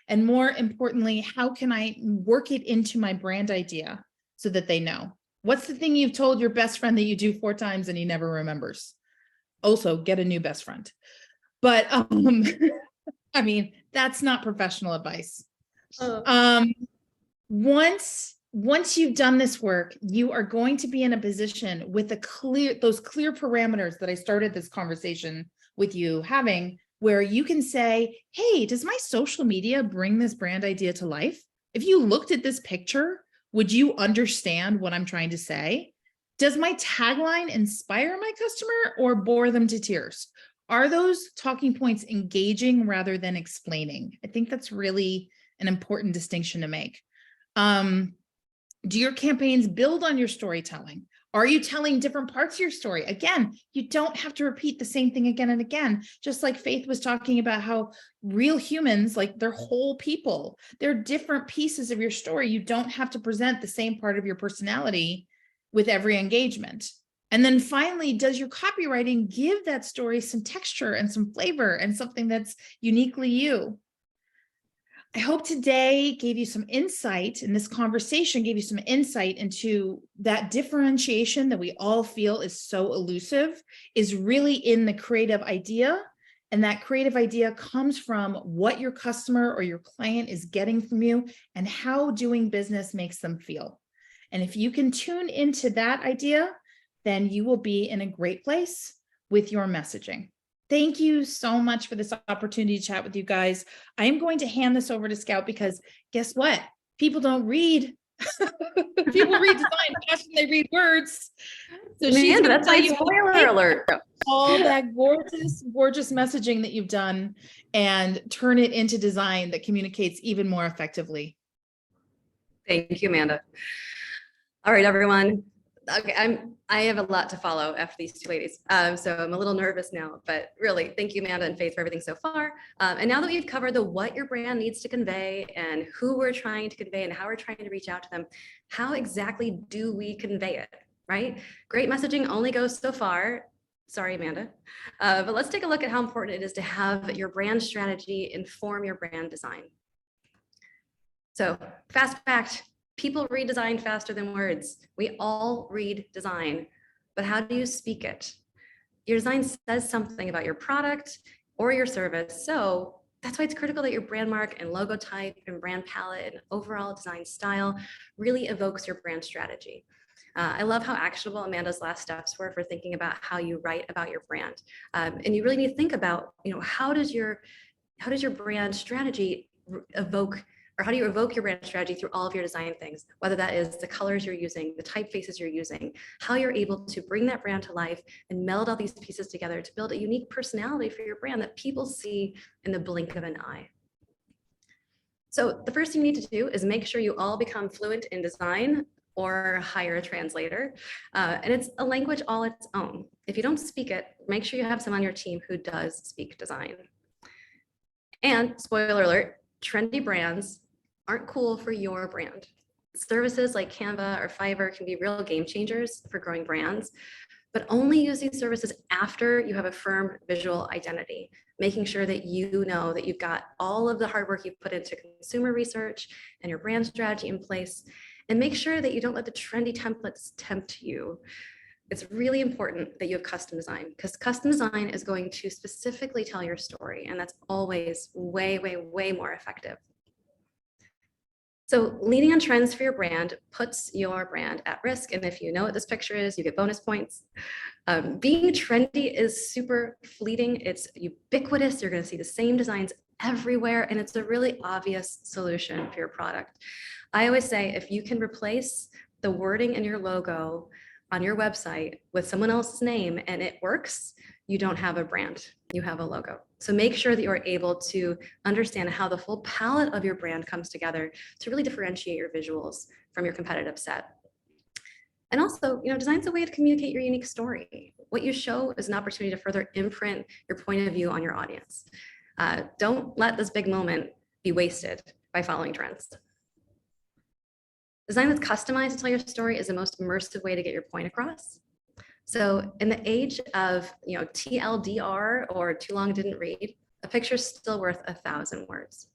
And more importantly, how can I work it into my brand idea so that they know? What's the thing you've told your best friend that you do 4 times and he never remembers? Also, get a new best friend. But I mean, that's not professional advice. Once you've done this work, you are going to be in a position with those clear parameters that I started this conversation with you having, where you can say, hey, does my social media bring this brand idea to life? If you looked at this picture, Would you understand what I'm trying to say? Does my tagline inspire my customer or bore them to tears? Are those talking points engaging rather than explaining? I think that's really an important distinction to make. Do your campaigns build on your storytelling? Are you telling different parts of your story? Again, you don't have to repeat the same thing again and again. Just like Faith was talking about how real humans, like they're whole people, they're different pieces of your story. You don't have to present the same part of your personality with every engagement. And then finally, does your copywriting give that story some texture and some flavor and something that's uniquely you? I hope today gave you some insight, and this conversation gave you some insight into that differentiation that we all feel is so elusive is really in the creative idea. And that creative idea comes from what your customer or your client is getting from you and how doing business makes them feel. And if you can tune into that idea, then you will be in a great place with your messaging. Thank you so much for this opportunity to chat with you guys. I am going to hand this over to Scout because guess what? People don't read. People read design faster than they read words. So she's
Amanda, that's
gonna
my
tell you
spoiler alert.
all that gorgeous, gorgeous messaging that you've done and turn it into design that communicates even more effectively.
Thank you, Amanda. All right, everyone. Okay, I have a lot to follow after these two ladies, so I'm a little nervous now, but really thank you, Amanda and Faith, for everything so far. And now that we've covered the what your brand needs to convey and who we're trying to convey and how we're trying to reach out to them, how exactly do we convey it, right? Great messaging only goes so far. Sorry, Amanda. But let's take a look at how important it is to have your brand strategy inform your brand design. So fast fact, people read design faster than words. We all read design, but how do you speak it? Your design says something about your product or your service. So that's why it's critical that your brand mark and logo type and brand palette and overall design style really evokes your brand strategy. I love how actionable Amanda's last steps were for thinking about how you write about your brand. And you really need to think about, how does your brand strategy evoke, or how do you evoke your brand strategy through all of your design things, whether that is the colors you're using, the typefaces you're using, how you're able to bring that brand to life and meld all these pieces together to build a unique personality for your brand that people see in the blink of an eye. So the first thing you need to do is make sure you all become fluent in design or hire a translator. And it's a language all its own. If you don't speak it, make sure you have someone on your team who does speak design. And spoiler alert, trendy brands aren't cool for your brand. Services like Canva or Fiverr can be real game changers for growing brands, but only use these services after you have a firm visual identity, making sure that you know that you've got all of the hard work you've put into consumer research and your brand strategy in place, and make sure that you don't let the trendy templates tempt you. It's really important that you have custom design, because custom design is going to specifically tell your story, and that's always way, way, way more effective. So leaning on trends for your brand puts your brand at risk. And if you know what this picture is, you get bonus points. Being trendy is super fleeting. It's ubiquitous. You're going to see the same designs everywhere, and it's a really obvious solution for your product. I always say, if you can replace the wording in your logo on your website with someone else's name and it works, you don't have a brand, you have a logo. So make sure that you're able to understand how the full palette of your brand comes together to really differentiate your visuals from your competitive set. And also, design's a way to communicate your unique story. What you show is an opportunity to further imprint your point of view on your audience. Don't let this big moment be wasted by following trends. Design that's customized to tell your story is the most immersive way to get your point across. So in the age of TLDR, or too long didn't read, a picture is still worth 1,000 words.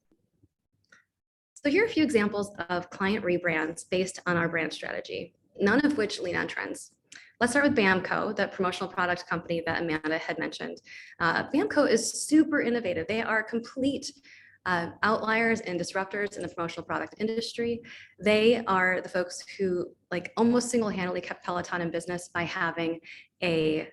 So here are a few examples of client rebrands based on our brand strategy, none of which lean on trends. Let's start with BAMCO, the promotional product company that Amanda had mentioned. BAMCO is super innovative. They are complete outliers and disruptors in the promotional product industry. They are the folks who almost single-handedly kept Peloton in business by having a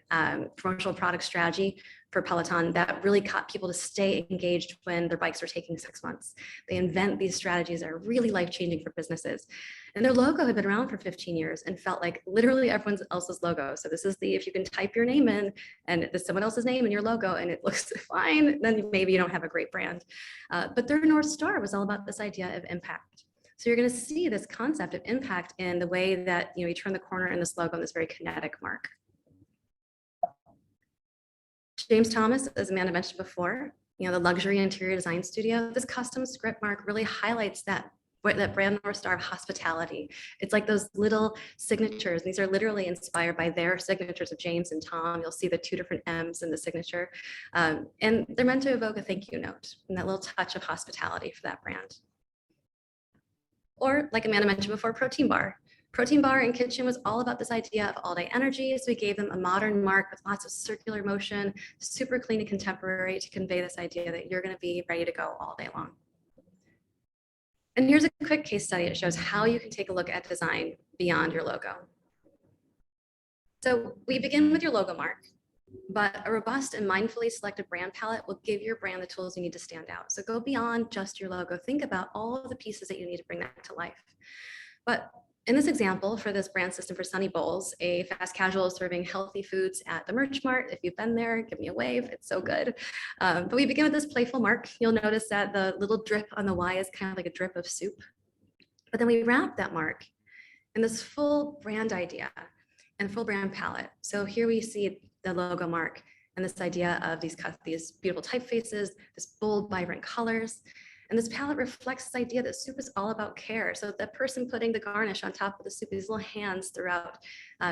promotional product strategy for Peloton that really got people to stay engaged when their bikes were taking 6 months. They invent these strategies that are really life-changing for businesses. And their logo had been around for 15 years and felt like literally everyone else's logo. So this is if you can type your name in and there's someone else's name in your logo and it looks fine, then maybe you don't have a great brand. But their North Star was all about this idea of impact. So you're going to see this concept of impact in the way that you turn the corner in this logo, in this very kinetic mark. James Thomas, as Amanda mentioned before, the luxury interior design studio, this custom script mark really highlights that brand North Star of hospitality. It's like those little signatures. These are literally inspired by their signatures of James and Tom. You'll see the 2 different M's in the signature. And they're meant to evoke a thank you note and that little touch of hospitality for that brand. Or like Amanda mentioned before, Protein Bar. Protein Bar and Kitchen was all about this idea of all-day energy. So we gave them a modern mark with lots of circular motion, super clean and contemporary to convey this idea that you're going to be ready to go all day long. And here's a quick case study. It shows how you can take a look at design beyond your logo. So we begin with your logo mark, but a robust and mindfully selected brand palette will give your brand the tools you need to stand out. So go beyond just your logo. Think about all of the pieces that you need to bring that to life. But in this example, for this brand system for Sunny Bowls, a fast casual serving healthy foods at the Merch Mart. If you've been there, give me a wave. It's so good. But we begin with this playful mark. You'll notice that the little drip on the Y is kind of like a drip of soup. But then we wrap that mark in this full brand idea and full brand palette. So here we see the logo mark and this idea of these beautiful typefaces, this bold, vibrant colors. And this palette reflects this idea that soup is all about care. So the person putting the garnish on top of the soup, these little hands throughout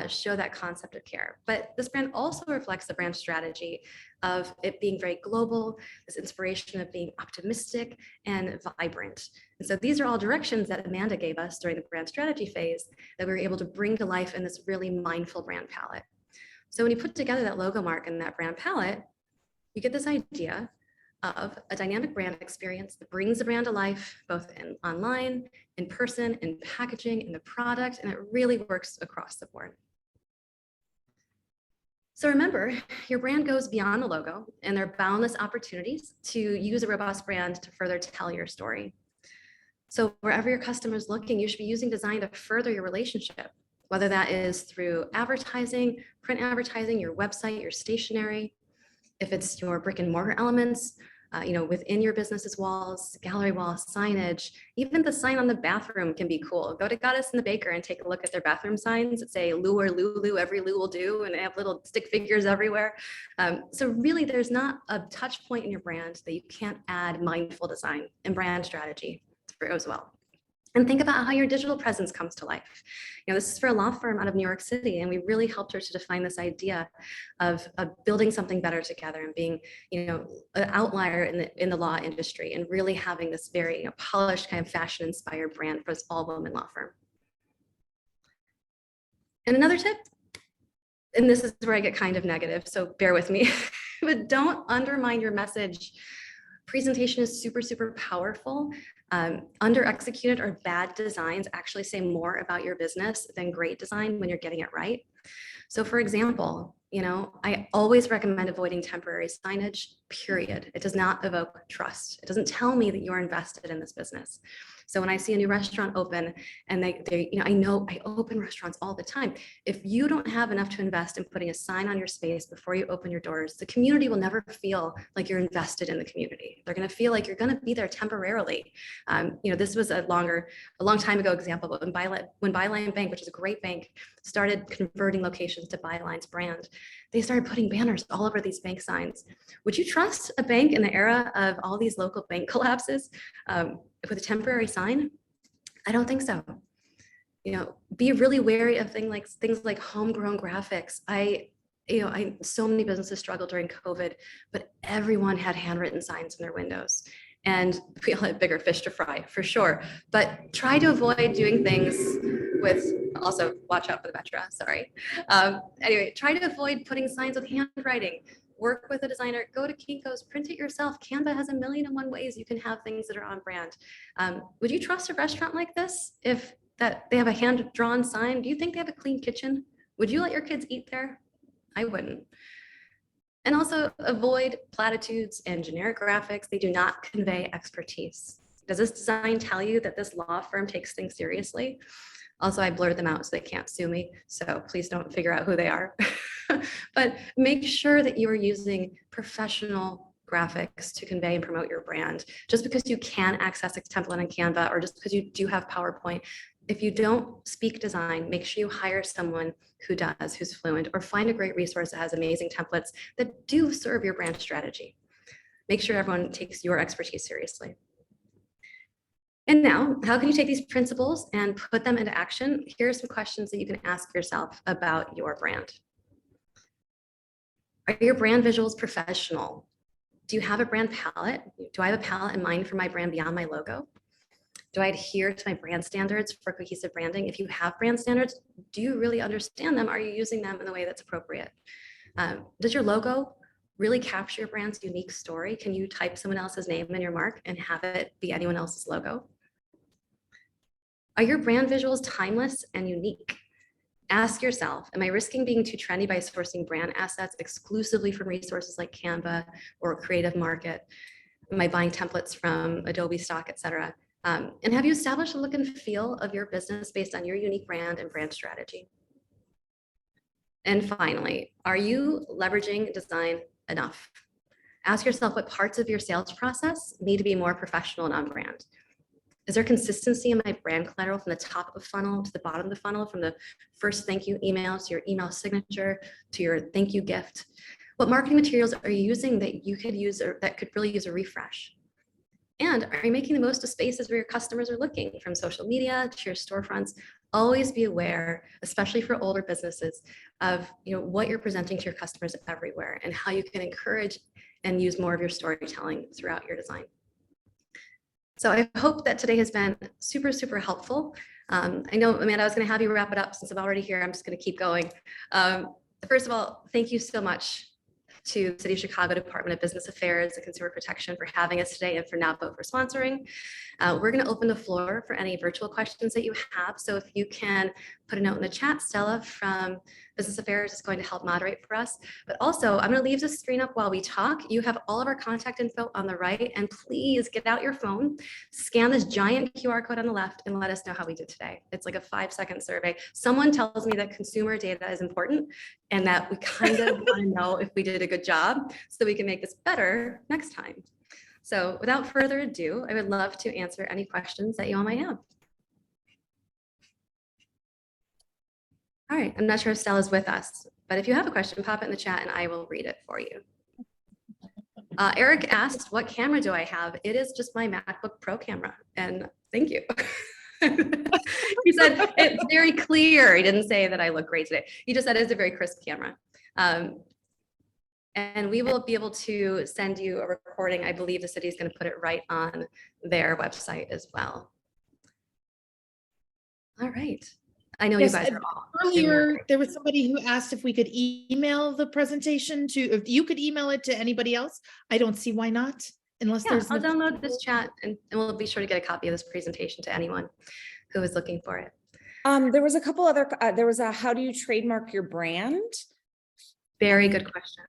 show that concept of care. But this brand also reflects the brand strategy of it being very global, this inspiration of being optimistic and vibrant. And so these are all directions that Amanda gave us during the brand strategy phase that we were able to bring to life in this really mindful brand palette. So when you put together that logo mark and that brand palette, you get this idea of a dynamic brand experience that brings the brand to life, both online, in person, in packaging, in the product, and it really works across the board. So remember, your brand goes beyond the logo, and there are boundless opportunities to use a robust brand to further tell your story. So wherever your customer is looking, you should be using design to further your relationship, whether that is through advertising, print advertising, your website, your stationery, if it's your brick and mortar elements, within your business's walls, gallery walls, signage, even the sign on the bathroom can be cool. Go to Goddess and the Baker and take a look at their bathroom signs that say Lou or Lulu, every Lou will do, and they have little stick figures everywhere. So really there's not a touch point in your brand that you can't add mindful design and brand strategy through as well. And think about how your digital presence comes to life. This is for a law firm out of New York City, and we really helped her to define this idea of building something better together and being, an outlier in the law industry and really having this very polished kind of fashion-inspired brand for this all-woman law firm. And another tip, and this is where I get kind of negative, so bear with me, but don't undermine your message. Presentation is super, super powerful. Under executed or bad designs actually say more about your business than great design when you're getting it right. So for example, I always recommend avoiding temporary signage, period. It does not evoke trust. It doesn't tell me that you're invested in this business. So when I see a new restaurant open and I know I open restaurants all the time. If you don't have enough to invest in putting a sign on your space before you open your doors, the community will never feel like you're invested in the community. They're going to feel like you're going to be there temporarily. This was a long time ago example, but when Byline Bank, which is a great bank, started converting locations to Byline's brand, they started putting banners all over these bank signs. Would you trust a bank in the era of all these local bank collapses with a temporary sign? I don't think so. Be really wary of things like homegrown graphics. So many businesses struggled during COVID, but everyone had handwritten signs in their windows. And we all had bigger fish to fry, for sure. But try to avoid doing things with, also watch out for the Metro, sorry. Anyway, try to avoid putting signs with handwriting. Work with a designer, go to Kinko's, print it yourself. Canva has 1,000,001 ways you can have things that are on brand. Would you trust a restaurant like this if they have a hand-drawn sign? Do you think they have a clean kitchen? Would you let your kids eat there? I wouldn't. And also avoid platitudes and generic graphics. They do not convey expertise. Does this design tell you that this law firm takes things seriously? Also, I blurred them out so they can't sue me. So please don't figure out who they are. But make sure that you are using professional graphics to convey and promote your brand. Just because you can access a template on Canva, or just because you do have PowerPoint, if you don't speak design, make sure you hire someone who does, who's fluent, or find a great resource that has amazing templates that do serve your brand strategy. Make sure everyone takes your expertise seriously. And now, how can you take these principles and put them into action? Here are some questions that you can ask yourself about your brand. Are your brand visuals professional? Do you have a brand palette? Do I have a palette in mind for my brand beyond my logo? Do I adhere to my brand standards for cohesive branding? If you have brand standards, do you really understand them? Are you using them in the way that's appropriate? Does your logo really capture your brand's unique story? Can you type someone else's name in your mark and have it be anyone else's logo? Are your brand visuals timeless and unique? Ask yourself, am I risking being too trendy by sourcing brand assets exclusively from resources like Canva or Creative Market? Am I buying templates from Adobe Stock, et cetera? And have you established a look and feel of your business based on your unique brand and brand strategy? And finally, are you leveraging design enough? Ask yourself what parts of your sales process need to be more professional and on brand. Is there consistency in my brand collateral from the top of the funnel to the bottom of the funnel, from the first thank you email to your email signature to your thank you gift? What marketing materials are you using that you could use or that could really use a refresh? And are you making the most of spaces where your customers are looking, from social media to your storefronts? Always be aware, especially for older businesses, of what you're presenting to your customers everywhere and how you can encourage and use more of your storytelling throughout your design. So I hope that today has been super, super helpful. I know, Amanda, I was going to have you wrap it up. Since I'm already here, I'm just going to keep going. First of all, thank you so much to the City of Chicago Department of Business Affairs and Consumer Protection for having us today, and for NAWBO for sponsoring. We're going to open the floor for any virtual questions that you have. So if you can put a note in the chat, Stella from Business Affairs is going to help moderate for us. But also, I'm going to leave the screen up while we talk. You have all of our contact info on the right, and please get out your phone, scan this giant QR code on the left, and let us know how we did today. It's like a 5-second survey. Someone tells me that consumer data is important and that we kind of want to know if we did a good job so we can make this better next time. So without further ado, I would love to answer any questions that you all might have. All right, I'm not sure if Stella's with us, but if you have a question, pop it in the chat and I will read it for you. Eric asked, what camera do I have? It is just my MacBook Pro camera, and thank you. He said, it's very clear. He didn't say that I look great today. He just said it's a very crisp camera. And we will be able to send you a recording. I believe the city is going to put it right on their website as well. All right. I know
Yes,
you guys are all
earlier there was somebody who asked if we could email the presentation to, if you could email it to anybody else. I don't see why not, unless there's.
I'll download this chat and we'll be sure to get a copy of this presentation to anyone who is looking for it.
There was a couple other, there was a, how do you trademark your brand?
Very good question.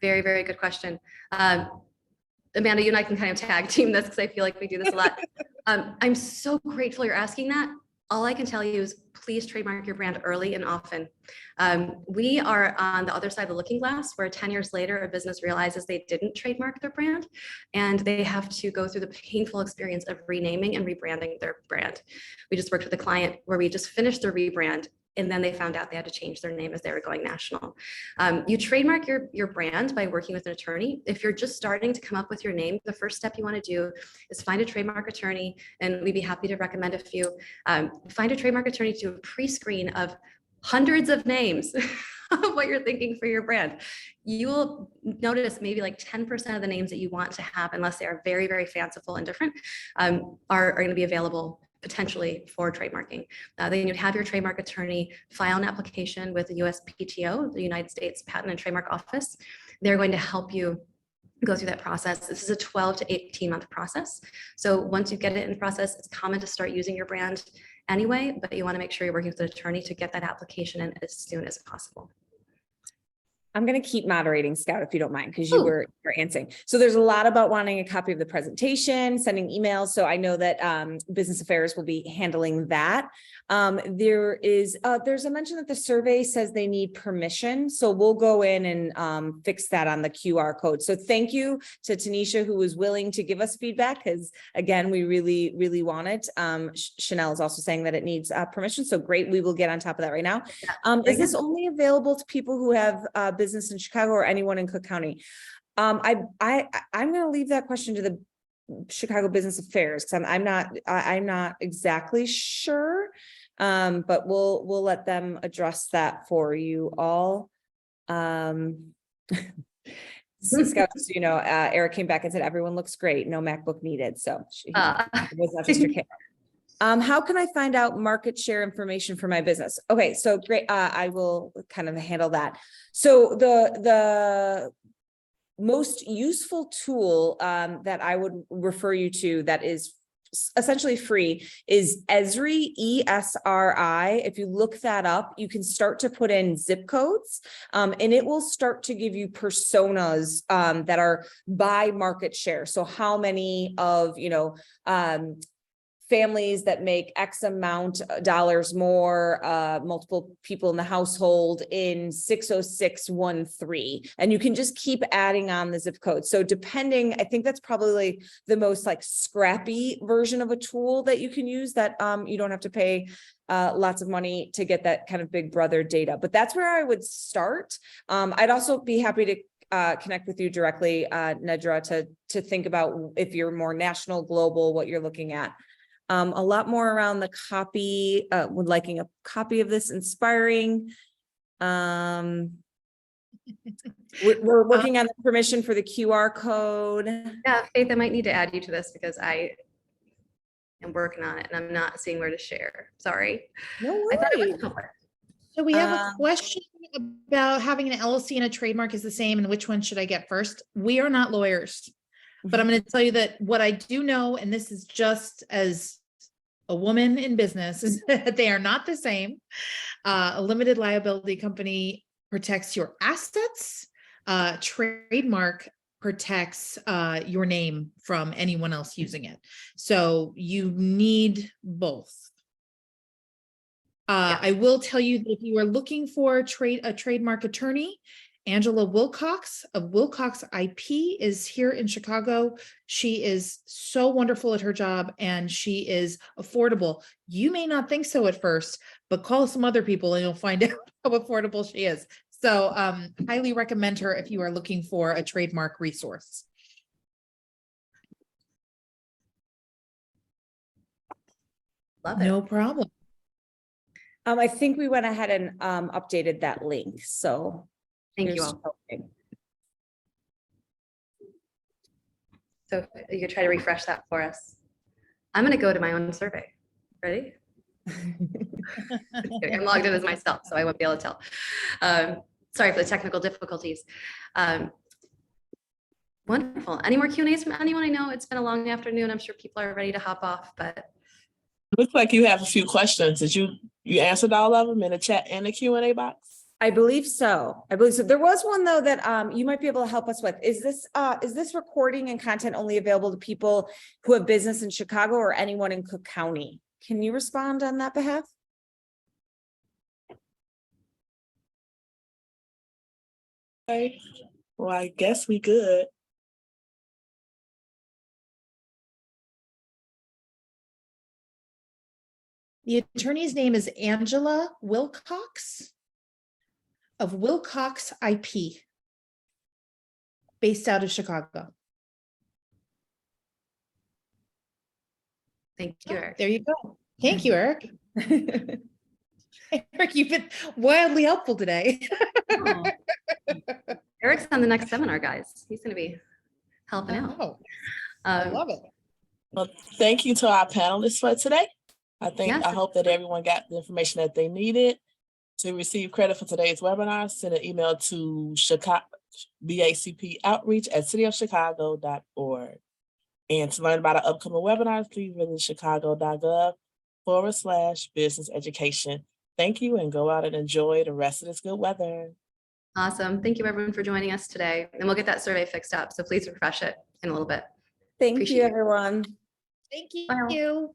Very, very good question. Amanda, you and I can kind of tag team this because I feel like we do this a lot. I'm so grateful you're asking that. All I can tell you is please trademark your brand early and often. We are on the other side of the looking glass, where 10 years later, a business realizes they didn't trademark their brand and they have to go through the painful experience of renaming and rebranding their brand. We just worked with a client where we just finished their rebrand, and then they found out they had to change their name as they were going national. You trademark your brand by working with an attorney. If you're just starting to come up with your name, the first step you want to do is find a trademark attorney, and we'd be happy to recommend a few. Find a trademark attorney to do a pre-screen of hundreds of names of what you're thinking for your brand. You will notice maybe like 10% of the names that you want to have, unless they are very, very fanciful and different, are going to be available potentially for trademarking. Then you'd have your trademark attorney file an application with the USPTO, the United States Patent and Trademark Office. They're going to help you go through that process. This is a 12 to 18-month process. So once you get it in the process, it's common to start using your brand anyway, but you want to make sure you're working with an attorney to get that application in as soon as possible.
I'm going to keep moderating, Scout, if you don't mind, because you
Ooh.
were answering. So there's a lot about wanting a copy of the presentation, sending emails. So I know that Business Affairs will be handling that. There's a mention that the survey says they need permission. So we'll go in and fix that on the QR code. So thank you to Tanisha, who was willing to give us feedback, because again, we really, really want it. Chanel is also saying that it needs permission. So great. We will get on top of that right now. Is this only available to people who have business in Chicago or anyone in Cook County? I'm going to leave that question to the Chicago Business Affairs, because I'm not exactly sure, but we'll let them address that for you all. Scout, you know, Eric came back and said everyone looks great, no MacBook needed. So it was not just your kid. How can I find out market share information for my business? Okay, so great. I will kind of handle that. So the most useful tool that I would refer you to that is essentially free is Esri, ESRI. If you look that up, you can start to put in zip codes and it will start to give you personas that are by market share. So how many of, families that make X amount dollars more, multiple people in the household in 60613. And you can just keep adding on the zip code. So depending, I think that's probably the most like scrappy version of a tool that you can use that you don't have to pay lots of money to get that kind of big brother data. But that's where I would start. I'd also be happy to connect with you directly, Nedra, to think about if you're more national, global, what you're looking at. A lot more around the copy, would liking a copy of this inspiring. We're working on the permission for the QR code.
Yeah, Faith, I might need to add you to this because I am working on it and I'm not seeing where to share. Sorry.
No
I thought it
worries.
was covered.
So we have a question about having an LLC and a trademark is the same, and which one should I get first? We are not lawyers, but I'm going to tell you that what I do know, and this is just as a woman in business, is that they are not the same. A limited liability company protects your assets. Trademark protects your name from anyone else using it. So you need both. I will tell you that if you are looking for a trademark attorney, Angela Wilcox of Wilcox IP is here in Chicago. She is so wonderful at her job and she is affordable. You may not think so at first, but call some other people and you'll find out how affordable she is. So highly recommend her if you are looking for a trademark resource.
Love it.
No problem.
I think we went ahead and updated that link. So
Thank you all.
helping.
So you could try to refresh that for us. I'm going to go to my own survey. Ready? I'm logged in as myself, so I won't be able to tell. Sorry for the technical difficulties. Wonderful. Any more Q&As from anyone? I know it's been a long afternoon. I'm sure people are ready to hop off, but.
Looks like you have a few questions. Did you answered all of them in the chat and the Q&A box?
I believe so. There was one though that you might be able to help us with. Is this recording and content only available to people who have business in Chicago or anyone in Cook County? Can you respond on that behalf?
Okay. Well, I guess we good.
The attorney's name is Angela Wilcox of Wilcox IP, based out of Chicago.
Thank you, Eric.
There you go. Thank you, Eric. Eric, you've been wildly helpful today.
Oh. Eric's on the next seminar, guys. He's going to be helping out.
Oh, I love it.
Well, thank you to our panelists for today. I hope that everyone got the information that they needed. To receive credit for today's webinar, send an email to bacpoutreach@cityofchicago.org. And to learn about our upcoming webinars, please visit chicago.gov/business education. Thank you and go out and enjoy the rest of this good weather.
Awesome. Thank you everyone for joining us today. And we'll get that survey fixed up. So please refresh it in a little bit.
Thank
Appreciate
you,
it.
everyone.
Thank
Bye.
you.